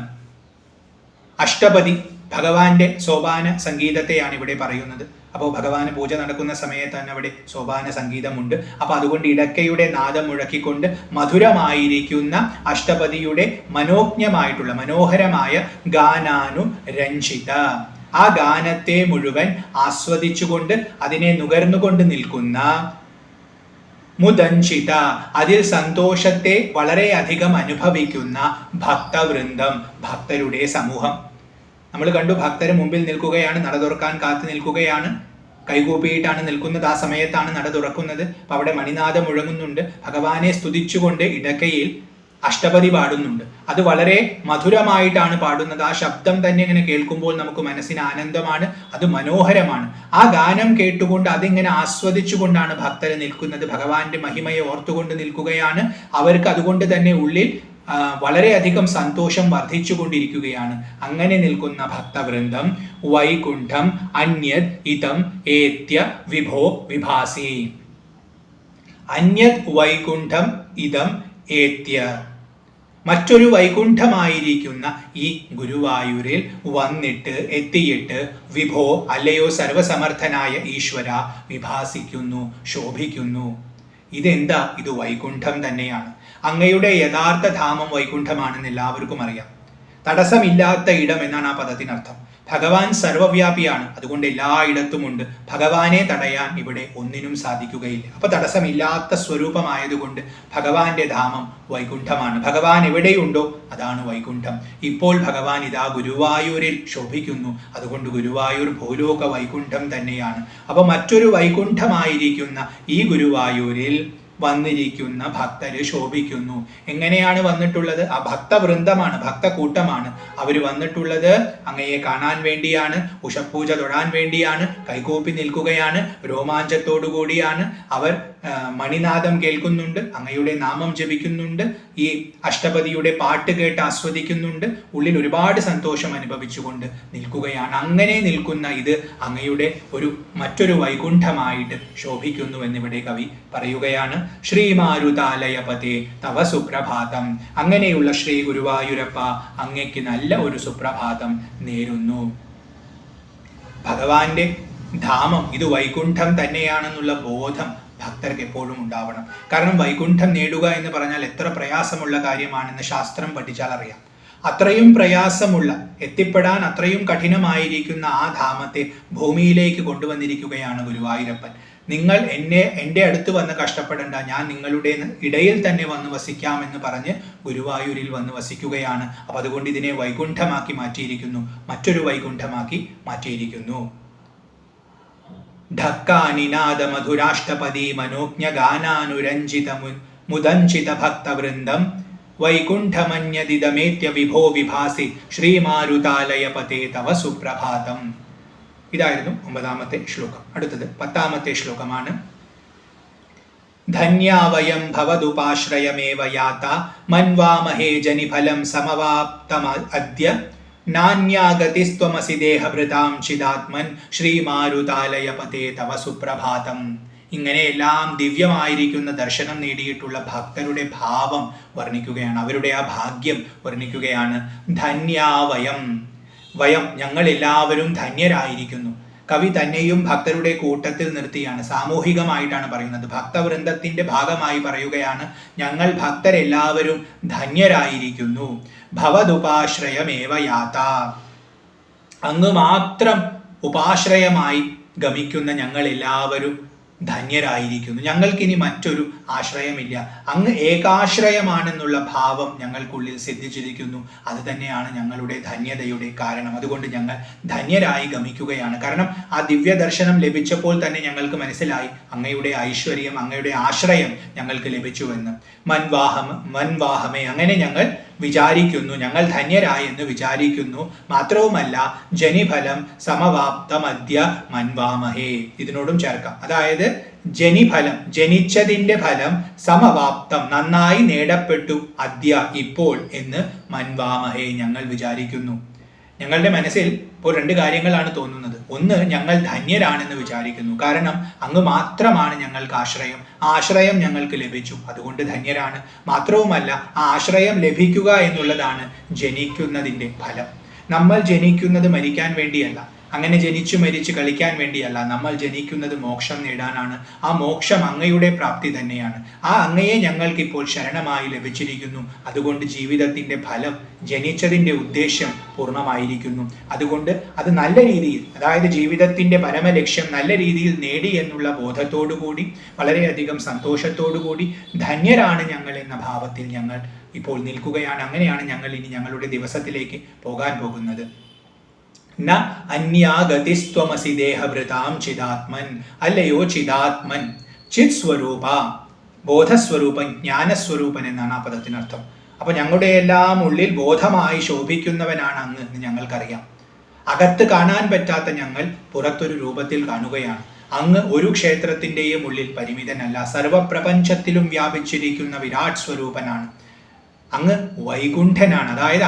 അഷ്ടപതി ഭഗവാന്റെ സോപാന സംഗീതത്തെയാണ് ഇവിടെ പറയുന്നത്. അപ്പോൾ ഭഗവാന് പൂജ നടക്കുന്ന സമയത്ത് തന്നെ അവിടെ സോപാന സംഗീതമുണ്ട്. അപ്പോൾ അതുകൊണ്ട് ഇടയ്ക്കയുടെ നാദം മുഴക്കിക്കൊണ്ട് മധുരമായിരിക്കുന്ന അഷ്ടപതിയുടെ മനോജ്ഞമായിട്ടുള്ള മനോഹരമായ ഗാനാനു രഞ്ജിത, ആ ഗാനത്തെ മുഴുവൻ ആസ്വദിച്ചുകൊണ്ട് അതിനെ നുകർന്നുകൊണ്ട് നിൽക്കുന്ന മുദഞ്ചിത, അതിൽ സന്തോഷത്തെ വളരെയധികം അനുഭവിക്കുന്ന ഭക്തവൃന്ദം, ഭക്തരുടെ സമൂഹം. നമ്മൾ കണ്ടു, ഭക്തര് മുമ്പിൽ നിൽക്കുകയാണ്, നട തുറക്കാൻ കാത്തു നിൽക്കുകയാണ്, കൈകൂപ്പിയിട്ടാണ് നിൽക്കുന്നത്. ആ സമയത്താണ് നട തുറക്കുന്നത്. അപ്പൊ അവിടെ മണിനാദം മുഴങ്ങുന്നുണ്ട്. ഭഗവാനെ സ്തുതിച്ചുകൊണ്ട് ഇടക്കയിൽ അഷ്ടപതി പാടുന്നുണ്ട്. അത് വളരെ മധുരമായിട്ടാണ് പാടുന്നത്. ആ ശബ്ദം തന്നെ ഇങ്ങനെ കേൾക്കുമ്പോൾ നമുക്ക് മനസ്സിന് ആനന്ദമാണ്, അത് മനോഹരമാണ്. ആ ഗാനം കേട്ടുകൊണ്ട് അതിങ്ങനെ ആസ്വദിച്ചുകൊണ്ടാണ് ഭക്തര് നിൽക്കുന്നത്. ഭഗവാന്റെ മഹിമയെ ഓർത്തുകൊണ്ട് നിൽക്കുകയാണ്. അവർക്ക് അതുകൊണ്ട് തന്നെ ഉള്ളിൽ വളരെയധികം സന്തോഷം വർദ്ധിച്ചുകൊണ്ടിരിക്കുകയാണ്. അങ്ങനെ നിൽക്കുന്ന ഭക്തവൃന്ദം വൈകുണ്ഠം അന്യത് ഇതം ഏത്യ വിഭോ വിഭാസി. അന്യത് വൈകുണ്ഠം ഇതം ഏത്യ, മറ്റൊരു വൈകുണ്ഠമായിരിക്കുന്ന ഈ ഗുരുവായൂരിൽ വന്നിട്ട് എത്തിയിട്ട് വിഭോ അല്ലയോ സർവസമർത്ഥനായ ഈശ്വര വിഭാസിക്കുന്നു, ശോഭിക്കുന്നു. ഇതെന്താ? ഇത് വൈകുണ്ഠം തന്നെയാണ്. അങ്ങയുടെ യഥാർത്ഥ ധാമം വൈകുണ്ഠമാണെന്ന് എല്ലാവർക്കും അറിയാം. തടസ്സമില്ലാത്ത ഇടം എന്നാണ് ആ പദത്തിനർത്ഥം. ഭഗവാൻ സർവവ്യാപിയാണ്, അതുകൊണ്ട് എല്ലായിടത്തുമുണ്ട്. ഭഗവാനെ തടയാൻ ഇവിടെ ഒന്നിനും സാധിക്കുകയില്ല. അപ്പൊ തടസ്സമില്ലാത്ത സ്വരൂപമായതുകൊണ്ട് ഭഗവാന്റെ ധാമം വൈകുണ്ഠമാണ്. ഭഗവാൻ എവിടെയുണ്ടോ അതാണ് വൈകുണ്ഠം. ഇപ്പോൾ ഭഗവാൻ ഇതാ ഗുരുവായൂരിൽ ശോഭിക്കുന്നു, അതുകൊണ്ട് ഗുരുവായൂർ ഭൂലോക വൈകുണ്ഠം തന്നെയാണ്. അപ്പൊ മറ്റൊരു വൈകുണ്ഠമായിരിക്കുന്ന ഈ ഗുരുവായൂരിൽ വന്നിരിക്കുന്ന ഭക്തര് ശോഭിക്കുന്നു. എങ്ങനെയാണ് വന്നിട്ടുള്ളത്? ആ ഭക്തവൃന്ദമാണ്, ഭക്തക്കൂട്ടമാണ്. അവർ വന്നിട്ടുള്ളത് അങ്ങയെ കാണാൻ വേണ്ടിയാണ്, ഉഷപൂജ തൊഴാൻ വേണ്ടിയാണ്, കൈകൂപ്പി നിൽക്കുകയാണ്, രോമാഞ്ചത്തോടു കൂടിയാണ്. അവർ മണിനാദം കേൾക്കുന്നുണ്ട്, അങ്ങയുടെ നാമം ജപിക്കുന്നുണ്ട്, ഈ അഷ്ടപതിയുടെ പാട്ട് കേട്ട് ആസ്വദിക്കുന്നുണ്ട്, ഉള്ളിൽ ഒരുപാട് സന്തോഷം അനുഭവിച്ചുകൊണ്ട് നിൽക്കുകയാണ്. അങ്ങനെ നിൽക്കുന്ന ഇത് അങ്ങയുടെ മറ്റൊരു വൈകുണ്ഠമായിട്ട് ശോഭിക്കുന്നു എന്നിവിടെ കവി പറയുകയാണ്. ശ്രീമാരുതാലയപതേ തവ സുപ്രഭാതം. അങ്ങനെയുള്ള ശ്രീ ഗുരുവായൂരപ്പ, അങ്ങയ്ക്ക് നല്ല ഒരു സുപ്രഭാതം നേരുന്നു. ഭഗവാന്റെ ധാമം ഇത് വൈകുണ്ഠം തന്നെയാണെന്നുള്ള ബോധം ഭക്തർക്ക് എപ്പോഴും ഉണ്ടാവണം. കാരണം വൈകുണ്ഠം നേടുക എന്ന് പറഞ്ഞാൽ എത്ര പ്രയാസമുള്ള കാര്യമാണെന്ന് ശാസ്ത്രം പഠിച്ചാൽ അറിയാം. അത്രയും പ്രയാസമുള്ള, എത്തിപ്പെടാൻ അത്രയും കഠിനമായിരിക്കുന്ന ആ ധാമത്തെ ഭൂമിയിലേക്ക് കൊണ്ടുവന്നിരിക്കുകയാണ് ഗുരുവായൂരപ്പൻ. നിങ്ങൾ എൻ്റെ അടുത്ത് വന്ന് കഷ്ടപ്പെടേണ്ട, ഞാൻ നിങ്ങളുടെ ഇടയിൽ തന്നെ വന്ന് വസിക്കാമെന്ന് പറഞ്ഞ് ഗുരുവായൂരിൽ വന്ന് വസിക്കുകയാണ്. അപ്പം അതുകൊണ്ട് ഇതിനെ വൈകുണ്ഠമാക്കി മാറ്റിയിരിക്കുന്നു, മറ്റൊരു വൈകുണ്ഠമാക്കി മാറ്റിയിരിക്കുന്നു. ധക്കാനിനാദ മധുരാഷ്ടപതി മനോജ്ഞ ഗാനാനുരഞ്ജിത മുദഞ്ചിത ഭക്തവൃന്ദം വൈകുണ്ഠമന്യദിദമേത്യ വിഭോ വിഭാസി ശ്രീമാരുതാലയപതേ തവ സുപ്രഭാതം. ഇതായിരുന്നു 9ാമത്തെ ശ്ലോകം. അടുത്തത് 10ാമത്തെ ശ്ലോകമാണ്. ധന്യാവയം ഭവദുപാശ്രയമേവ യാത മൻവാമഹേ ജനിഫലം സമവാപ്തം അദ്യ നാന്യാഗതിസ്ത്വമസി ദേഹഭൃതാം ചിദാത്മൻ ശ്രീമാരുതാലയപതേ തവ സുപ്രഭാതം. ഇങ്ങനെയെല്ലാം ദിവ്യമായിരിക്കുന്ന ദർശനം നേടിയിട്ടുള്ള ഭക്തരുടെ ഭാവം വർണ്ണിക്കുകയാണ്, അവരുടെ ആ ഭാഗ്യം വർണ്ണിക്കുകയാണ്. ധന്യാവയം, വയം ഞങ്ങൾ എല്ലാവരും ധന്യരായിരിക്കുന്നു. കവി തന്നെയും ഭക്തരുടെ കൂട്ടത്തിൽ നിർത്തിയാണ്, സാമൂഹികമായിട്ടാണ് പറയുന്നത്. ഭക്തവൃന്ദത്തിന്റെ ഭാഗമായി പറയുകയാണ്, ഞങ്ങൾ ഭക്തരെല്ലാവരും ധന്യരായിരിക്കുന്നു. ഭവദുപാശ്രയമേവ യാത, അങ്ങ് മാത്രം ഉപാശ്രയമായി ഗമിക്കുന്ന ഞങ്ങൾ എല്ലാവരും ധന്യരായിരിക്കുന്നു. ഞങ്ങൾക്കിനി മറ്റൊരു ആശ്രയമില്ല, അങ്ങ് ഏകാശ്രയമാണെന്നുള്ള ഭാവം ഞങ്ങൾക്കുള്ളിൽ സിദ്ധിച്ചിരിക്കുന്നു. അത് തന്നെയാണ് ഞങ്ങളുടെ ധന്യതയുടെ കാരണം. അതുകൊണ്ട് ഞങ്ങൾ ധന്യരായി ഗമിക്കുകയാണ്. കാരണം ആ ദിവ്യ ദർശനം ലഭിച്ചപ്പോൾ തന്നെ ഞങ്ങൾക്ക് മനസ്സിലായി അങ്ങയുടെ ഐശ്വര്യം, അങ്ങയുടെ ആശ്രയം ഞങ്ങൾക്ക് ലഭിച്ചുവെന്ന്. മൻവാഹമേ, അങ്ങനെ ഞങ്ങൾ വിചാരിക്കുന്നു, ഞങ്ങൾ ധന്യരായി എന്ന് വിചാരിക്കുന്നു. മാത്രവുമല്ല ജനിഫലം സമവാപ്തമദ്യ മൻവാമഹേ, ഇതിനോടും ചേർക്കാം. അതായത് ജനിഫലം, ജനിച്ചതിന്റെ ഫലം സമവാപ്തം, നന്നായി നേടപ്പെട്ടു, അദ്യ ഇപ്പോൾ എന്ന് മൻവാമഹേ ഞങ്ങൾ വിചാരിക്കുന്നു. ഞങ്ങളുടെ മനസ്സിൽ ഇപ്പോൾ 2 കാര്യങ്ങളാണ് തോന്നുന്നത്. ഒന്ന്, ഞങ്ങൾ ധന്യരാണെന്ന് വിചാരിക്കുന്നു. കാരണം അങ്ങ് മാത്രമാണ് ഞങ്ങൾക്ക് ആശ്രയം, ആശ്രയം ഞങ്ങൾക്ക് ലഭിച്ചു, അതുകൊണ്ട് ധന്യരാണ്. മാത്രവുമല്ല ആ ആശ്രയം ലഭിക്കുക എന്നുള്ളതാണ് ജനിക്കുന്നതിൻ്റെ ഫലം. നമ്മൾ ജനിക്കുന്നത് മരിക്കാൻ വേണ്ടിയല്ല, അങ്ങനെ ജനിച്ചു മരിച്ച് കളിക്കാൻ വേണ്ടിയല്ല. നമ്മൾ ജനിക്കുന്നത് മോക്ഷം നേടാനാണ്. ആ മോക്ഷം അങ്ങയുടെ പ്രാപ്തി തന്നെയാണ്. ആ അങ്ങയെ ഞങ്ങൾക്കിപ്പോൾ ശരണമായി ലഭിച്ചിരിക്കുന്നു. അതുകൊണ്ട് ജീവിതത്തിൻ്റെ ഫലം, ജനിച്ചതിൻ്റെ ഉദ്ദേശ്യം പൂർണ്ണമായിരിക്കുന്നു. അതുകൊണ്ട് അത് നല്ല രീതിയിൽ, അതായത് ജീവിതത്തിൻ്റെ പരമലക്ഷ്യം നല്ല രീതിയിൽ നേടി എന്നുള്ള ബോധത്തോടു കൂടി, വളരെയധികം സന്തോഷത്തോടു കൂടി ധന്യരാണ് ഞങ്ങൾ എന്ന ഭാവത്തിൽ ഞങ്ങൾ ഇപ്പോൾ നിൽക്കുകയാണ്. അങ്ങനെയാണ് ഞങ്ങൾ ഇനി ഞങ്ങളുടെ ദിവസത്തിലേക്ക് പോകാൻ പോകുന്നത്. ന അന്യാഗതിസ്ത്വമസി ദേഹഭൃതാം ചിദാത്മൻ, അല്ലയോ ചിദാത്മൻ, ചിത് സ്വരൂപ, ബോധസ്വരൂപൻ, ജ്ഞാനസ്വരൂപൻ എന്നാണ് ആ പദത്തിനർത്ഥം. അപ്പൊ ഞങ്ങളുടെ എല്ലാം ഉള്ളിൽ ബോധമായി ശോഭിക്കുന്നവനാണ് അങ്ങ് എന്ന് ഞങ്ങൾക്കറിയാം. അകത്ത് കാണാൻ പറ്റാത്ത ഞങ്ങൾ പുറത്തൊരു രൂപത്തിൽ കാണുകയാണ്. അങ്ങ് ഒരു ക്ഷേത്രത്തിൻ്റെയും ഉള്ളിൽ പരിമിതനല്ല, സർവപ്രപഞ്ചത്തിലും വ്യാപിച്ചിരിക്കുന്ന വിരാട് സ്വരൂപനാണ്. അങ്ങ് വൈകുണ്ഠനാണ്, അതായത്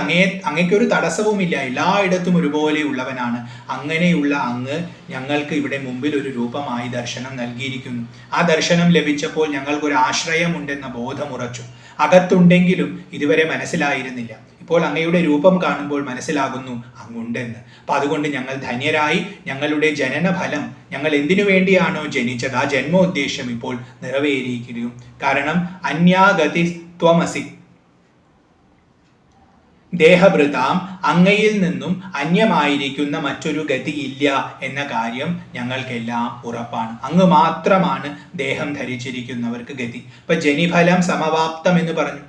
അങ്ങയ്ക്കൊരു തടസ്സവുമില്ല, എല്ലായിടത്തും ഒരുപോലെ ഉള്ളവനാണ്. അങ്ങനെയുള്ള അങ്ങ് ഞങ്ങൾക്ക് ഇവിടെ മുമ്പിൽ ഒരു രൂപമായി ദർശനം നൽകിയിരിക്കുന്നു. ആ ദർശനം ലഭിച്ചപ്പോൾ ഞങ്ങൾക്കൊരു ആശ്രയമുണ്ടെന്ന ബോധമുറച്ചു. അകത്തുണ്ടെങ്കിലും ഇതുവരെ മനസ്സിലായിരുന്നില്ല. ഇപ്പോൾ അങ്ങയുടെ രൂപം കാണുമ്പോൾ മനസ്സിലാകുന്നു അങ്ങുണ്ടെന്ന്. അപ്പൊ അതുകൊണ്ട് ഞങ്ങൾ ധന്യരായി. ഞങ്ങളുടെ ജനന ഫലം, ഞങ്ങൾ എന്തിനു വേണ്ടിയാണോ ജനിച്ചത്, ആ ജന്മോദ്ദേശം ഇപ്പോൾ നിറവേറിയിരിക്കുന്നു. കാരണം അന്യാഗതി ത്വമസി, ദേഹഭൃതാം, അങ്ങയിൽ നിന്നും അന്യമായിരിക്കുന്ന മറ്റൊരു ഗതിയില്ല എന്ന കാര്യം ഞങ്ങൾക്കെല്ലാം ഉറപ്പാണ്. അങ്ങ് മാത്രമാണ് ദേഹം ധരിച്ചിരിക്കുന്നവർക്ക് ഗതി. ഇപ്പൊ ജനിഫലം സമവാപ്തം എന്ന് പറഞ്ഞു.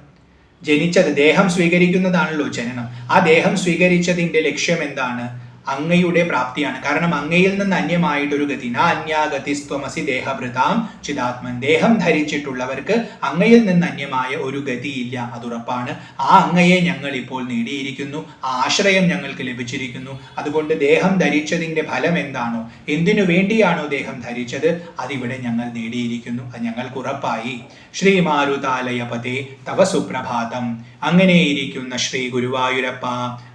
ജനിച്ചത്, ദേഹം സ്വീകരിക്കുന്നതാണല്ലോ ജനനം. ആ ദേഹം സ്വീകരിച്ചതിന്റെ ലക്ഷ്യം എന്താണ്? അങ്ങയുടെ പ്രാപ്തിയാണ്. കാരണം അങ്ങയിൽ നിന്ന് അന്യമായിട്ടൊരു ഗതി, ന അന്യാഗതിസ്ത്വമസി ദേഹഭൃതാം ചിദാത്മൻ. ദേഹം ധരിച്ചിട്ടുള്ളവർക്ക് അങ്ങയിൽ നിന്ന് അന്യമായ ഒരു ഗതിയില്ല, അതുറപ്പാണ്. ആ അങ്ങയെ ഞങ്ങൾ ഇപ്പോൾ നേടിയിരിക്കുന്നു, ആ ആശ്രയം ഞങ്ങൾക്ക് ലഭിച്ചിരിക്കുന്നു. അതുകൊണ്ട് ദേഹം ധരിച്ചതിന്റെ ഫലം എന്താണോ, എന്തിനു വേണ്ടിയാണോ ദേഹം ധരിച്ചത്, അതിവിടെ ഞങ്ങൾ നേടിയിരിക്കുന്നു, അത് ഞങ്ങൾക്ക് ഉറപ്പായി. ശ്രീമാരുതാലയപതേ തവ സുപ്രഭാതം. അങ്ങനെയിരിക്കുന്ന ശ്രീ ഗുരുവായൂരപ്പ,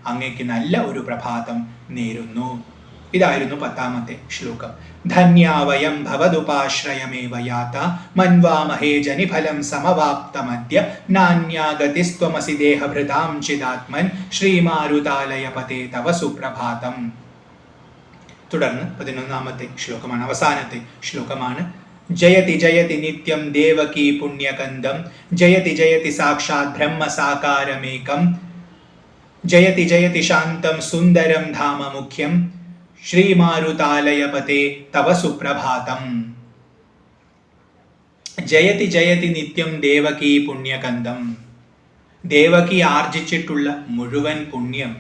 അങ്ങയ്ക്ക് നല്ല ഒരു പ്രഭാതം നേരുന്നു. ഇതായിരുന്നു 10ാമത്തെ ശ്ലോകം. ധന്യാവയം ഭവതുപാശ്രയമേവ യാത മൻവാമഹേ ജനിഫലം സമവാപ്തമദ്യ നാന്യാഗതിസ്ത്വമസി ദേഹഭൃതാം ചിദാത്മൻ ശ്രീമാരുതാലയപതേ തവ സുപ്രഭാതം. തുടർന്ന് 11ാമത്തെ ശ്ലോകമാണ്, അവസാനത്തെ ശ്ലോകമാണ്. ജയതി ജയതി നിത്യം ദേവകീ പുണ്യകന്ദം ജയതി ജയതി സാക്ഷാത് ബ്രഹ്മ സാകാരമേകം ജയതി ജയതി ശാന്തം സുന്ദരം ധാമ മുഖ്യം ശ്രീമാരുതാലയപതേ തവ സുപ്രഭാതം. ജയതി ജയതി നിത്യം ദേവകീ പുണ്യകന്ദം. ദേവകി ആർജിച്ചിട്ടുള്ള മുഴുവൻ പുണ്യം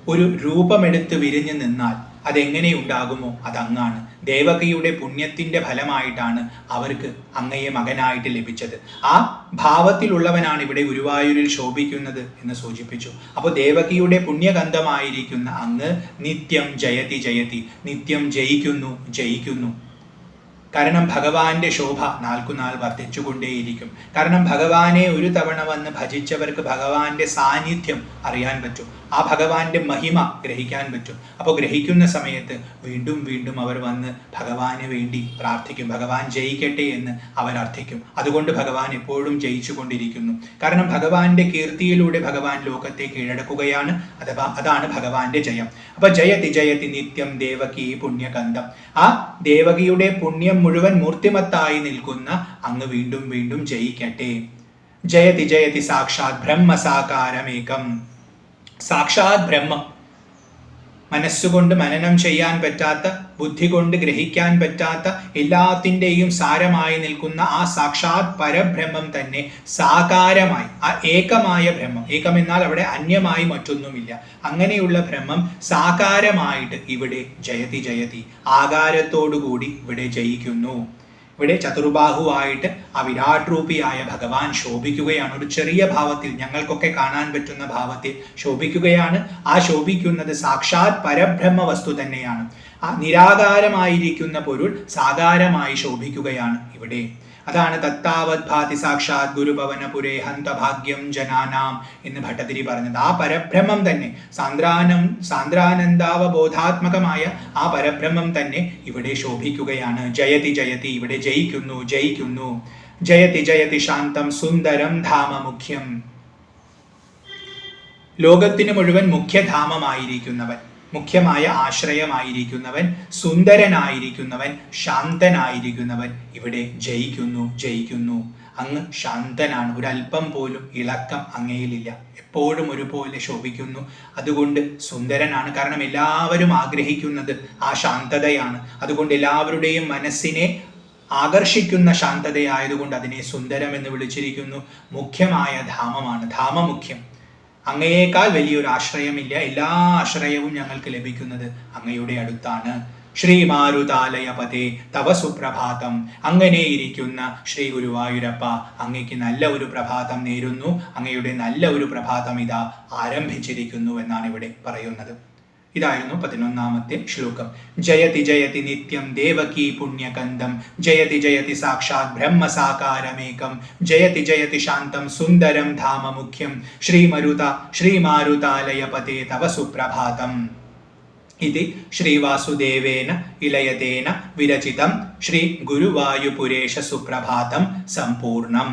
ഒരു രൂപമെടുത്ത് വിരിഞ്ഞു നിന്നാൽ അതെങ്ങനെ ഉണ്ടാകുമോ അതങ്ങാണ്. ദേവകിയുടെ പുണ്യത്തിന്റെ ഫലമായിട്ടാണ് അവർക്ക് അങ്ങയെ മകനായിട്ട് ലഭിച്ചത്. ആ ഭാവത്തിലുള്ളവനാണ് ഇവിടെ ഗുരുവായൂരിൽ ശോഭിക്കുന്നത് എന്ന് സൂചിപ്പിച്ചു. അപ്പോൾ ദേവകിയുടെ പുണ്യഗന്ധമായിരിക്കുന്ന അങ്ങ് നിത്യം ജയതി ജയതി, നിത്യം ജയിക്കുന്നു ജയിക്കുന്നു. കാരണം ഭഗവാന്റെ ശോഭ നാൾക്കുനാൾ വർദ്ധിച്ചുകൊണ്ടേയിരിക്കും. കാരണം ഭഗവാനെ ഒരു തവണ വന്ന് ഭജിച്ചവർക്ക് ഭഗവാന്റെ സാന്നിധ്യം അറിയാൻ പറ്റും, ആ ഭഗവാന്റെ മഹിമ ഗ്രഹിക്കാൻ പറ്റും. അപ്പോൾ ഗ്രഹിക്കുന്ന സമയത്ത് വീണ്ടും വീണ്ടും അവർ വന്ന് ഭഗവാന് വേണ്ടി പ്രാർത്ഥിക്കും, ഭഗവാൻ ജയിക്കട്ടെ എന്ന് അവർ അർത്ഥിക്കും. അതുകൊണ്ട് ഭഗവാൻ എപ്പോഴും ജയിച്ചു കൊണ്ടിരിക്കുന്നു. കാരണം ഭഗവാന്റെ കീർത്തിയിലൂടെ ഭഗവാൻ ലോകത്തെ കീഴടക്കുകയാണ്. അഥവാ അതാണ് ഭഗവാന്റെ ജയം. അപ്പൊ ജയതി ജയതി നിത്യം ദേവകി പുണ്യകന്ധം. ആ ദേവകിയുടെ പുണ്യം മുഴുവൻ മൂർത്തിമത്തായി നിൽക്കുന്ന അങ്ങ് വീണ്ടും വീണ്ടും ജയിക്കട്ടെ. ജയതി ജയതി സാക്ഷാത് ബ്രഹ്മ സാകാരമേകം. സാക്ഷാത് ബ്രഹ്മം, മനസ്സുകൊണ്ട് മനനം ചെയ്യാൻ പറ്റാത്ത, ബുദ്ധി കൊണ്ട് ഗ്രഹിക്കാൻ പറ്റാത്ത, എല്ലാത്തിൻ്റെയും സാരമായി നിൽക്കുന്ന ആ സാക്ഷാത് പരബ്രഹ്മം തന്നെ സാകാരമായി, ആ ഏകമായ ബ്രഹ്മം, ഏകമെന്നാൽ അവിടെ അന്യമായി മറ്റൊന്നുമില്ല, അങ്ങനെയുള്ള ബ്രഹ്മം സാകാരമായിട്ട് ഇവിടെ ജയതി ജയതി, ആകാരത്തോടുകൂടി ഇവിടെ ജയിക്കുന്നു. ഇവിടെ ചതുർബാഹുവായിട്ട് ആ വിരാട് രൂപിയായ ഭഗവാൻ ശോഭിക്കുകയാണ്. ഒരു ചെറിയ ഭാവത്തിൽ, ഞങ്ങൾക്കൊക്കെ കാണാൻ പറ്റുന്ന ഭാവത്തിൽ ശോഭിക്കുകയാണ്. ആ ശോഭിക്കുന്നത് സാക്ഷാത് പരബ്രഹ്മ വസ്തു തന്നെയാണ്. ആ നിരാകാരമായിരിക്കുന്ന പൊരുൾ സാകാരമായി ശോഭിക്കുകയാണ് ഇവിടെ. അതാണ് തത്താവത് ഭാതി സാക്ഷാത് ഗുരുഭവനപുരേ ഹന്തഭാഗ്യം ജനാനാം എന്ന് ഭട്ടതിരി പറഞ്ഞത്. ആ പരബ്രഹ്മം തന്നെ, സാന്ദ്രാനന്ദാവബോധാത്മകമായ ആ പരബ്രഹ്മം തന്നെ ഇവിടെ ശോഭിക്കുകയാണ്. ജയതി ജയതി, ഇവിടെ ജയിക്കുന്നു ജയിക്കുന്നു. ജയതി ജയതി ശാന്തം സുന്ദരം ധാമ മുഖ്യം. ലോകത്തിന് മുഴുവൻ മുഖ്യധാമമായിരിക്കുന്നവൻ, മുഖ്യമായ ആശ്രയമായിരിക്കുന്നവൻ, സുന്ദരനായിരിക്കുന്നവൻ, ശാന്തനായിരിക്കുന്നവൻ ഇവിടെ ജയിക്കുന്നു ജയിക്കുന്നു. അങ്ങ് ശാന്തനാണ്, ഒരല്പം പോലും ഇളക്കം അങ്ങയിലില്ല, എപ്പോഴും ഒരുപോലെ ശോഭിക്കുന്നു. അതുകൊണ്ട് സുന്ദരനാണ്. കാരണം എല്ലാവരും ആഗ്രഹിക്കുന്നത് ആ ശാന്തതയാണ്. അതുകൊണ്ട് എല്ലാവരുടെയും മനസ്സിനെ ആകർഷിക്കുന്ന ശാന്തതയായതുകൊണ്ട് അതിനെ സുന്ദരം എന്ന് വിളിച്ചിരിക്കുന്നു. മുഖ്യമായ ധാമമാണ്, ധാമമുഖ്യം. അങ്ങയേക്കാൾ വലിയൊരു ആശ്രയമില്ല. എല്ലാ ആശ്രയവും ഞങ്ങൾക്ക് ലഭിക്കുന്നത് അങ്ങയുടെ അടുത്താണ്. ശ്രീമാരുതാലയപതേ തവ സുപ്രഭാതം. അങ്ങനെയിരിക്കുന്ന ശ്രീ ഗുരുവായൂരപ്പ, അങ്ങയ്ക്ക് നല്ല ഒരു പ്രഭാതം നേരുന്നു. അങ്ങയുടെ നല്ല ഒരു പ്രഭാതം ഇതാ ആരംഭിച്ചിരിക്കുന്നു എന്നാണ് ഇവിടെ പറയുന്നത്. ഇതായിരുന്നു 11ാമത്തെ ശ്ലോകം. ജയതി ജയതി നിത്യം ദേവകീ പുണ്യകന്ധം ജയതി ജയതി സാക്ഷാത് ബ്രഹ്മ സാകാരമേകം ജയതി ജയതി ശാന്തം സുന്ദരം ധാമ മുഖ്യം ശ്രീമാരുതാലയപതേ തവ സുപ്രഭാതം. ഇതി ശ്രീവാസുദേവേന ഇളയതേന വിരചിതം ശ്രീ ഗുരുവായൂപുരേശ സുപ്രഭാതം സമ്പൂർണം.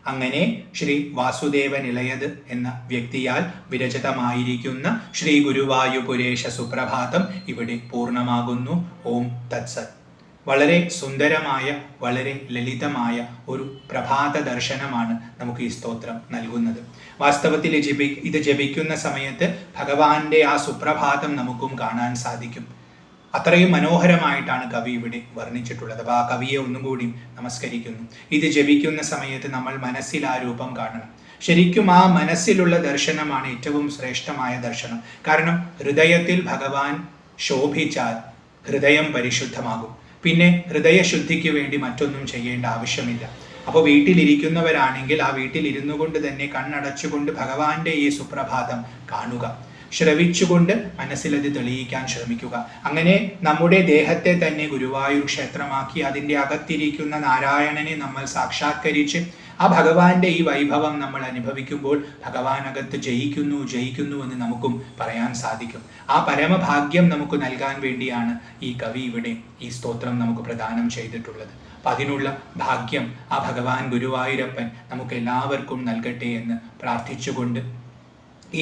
അങ്ങനെ ശ്രീ വാസുദേവൻ ഇളയത് എന്ന വ്യക്തിയാൽ വിരചിതമായിരിക്കുന്ന ശ്രീ ഗുരുവായൂപുരേശ സുപ്രഭാതം ഇവിടെ പൂർണ്ണമാകുന്നു. ഓം തത്സത്. വളരെ സുന്ദരമായ, വളരെ ലളിതമായ ഒരു പ്രഭാത ദർശനമാണ് നമുക്ക് ഈ സ്തോത്രം നൽകുന്നത്. വാസ്തവത്തിൽ ഇത് ജപിക്കുന്ന സമയത്ത് ഭഗവാന്റെ ആ സുപ്രഭാതം നമുക്കും കാണാൻ സാധിക്കും. അത്രയും മനോഹരമായിട്ടാണ് കവി ഇവിടെ വർണ്ണിച്ചിട്ടുള്ളത്. അപ്പോൾ ആ കവിയെ ഒന്നും കൂടി നമസ്കരിക്കുന്നു. ഇത് ജപിക്കുന്ന സമയത്ത് നമ്മൾ മനസ്സിൽ ആ രൂപം കാണണം. ശരിക്കും ആ മനസ്സിലുള്ള ദർശനമാണ് ഏറ്റവും ശ്രേഷ്ഠമായ ദർശനം. കാരണം ഹൃദയത്തിൽ ഭഗവാൻ ശോഭിച്ചാൽ ഹൃദയം പരിശുദ്ധമാകും. പിന്നെ ഹൃദയശുദ്ധിക്ക് വേണ്ടി മറ്റൊന്നും ചെയ്യേണ്ട ആവശ്യമില്ല. അപ്പോൾ വീട്ടിലിരിക്കുന്നവരാണെങ്കിൽ ആ വീട്ടിലിരുന്നു കൊണ്ട് തന്നെ കണ്ണടച്ചുകൊണ്ട് ഭഗവാന്റെ ഈ സുപ്രഭാതം കാണുക, ശ്രവിച്ചുകൊണ്ട് മനസ്സിലത് തെളിയിക്കാൻ ശ്രമിക്കുക. അങ്ങനെ നമ്മുടെ ദേഹത്തെ തന്നെ ഗുരുവായൂർ ക്ഷേത്രമാക്കി അതിൻ്റെ അകത്തിരിക്കുന്ന നാരായണനെ നമ്മൾ സാക്ഷാത്കരിച്ച് ആ ഭഗവാന്റെ ഈ വൈഭവം നമ്മൾ അനുഭവിക്കുമ്പോൾ ഭഗവാനകത്ത് ജയിക്കുന്നു എന്ന് നമുക്കും പറയാൻ സാധിക്കും. ആ പരമഭാഗ്യം നമുക്ക് നൽകാൻ വേണ്ടിയാണ് ഈ കവി ഇവിടെ ഈ സ്തോത്രം നമുക്ക് പ്രദാനം ചെയ്തിട്ടുള്ളത്. അപ്പം അതിനുള്ള ഭാഗ്യം ആ ഭഗവാൻ ഗുരുവായൂരപ്പൻ നമുക്ക് എല്ലാവർക്കും നൽകട്ടെ എന്ന് പ്രാർത്ഥിച്ചുകൊണ്ട്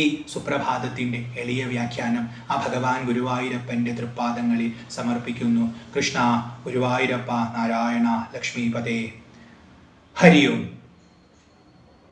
ഈ സുപ്രഭാതത്തിൻ്റെ എളിയ വ്യാഖ്യാനം ആ ഭഗവാൻ ഗുരുവായൂരപ്പൻ്റെ തൃപ്പാദങ്ങളിൽ സമർപ്പിക്കുന്നു. കൃഷ്ണ ഗുരുവായൂരപ്പ നാരായണ ലക്ഷ്മീപതേ. ഹരി ഓം.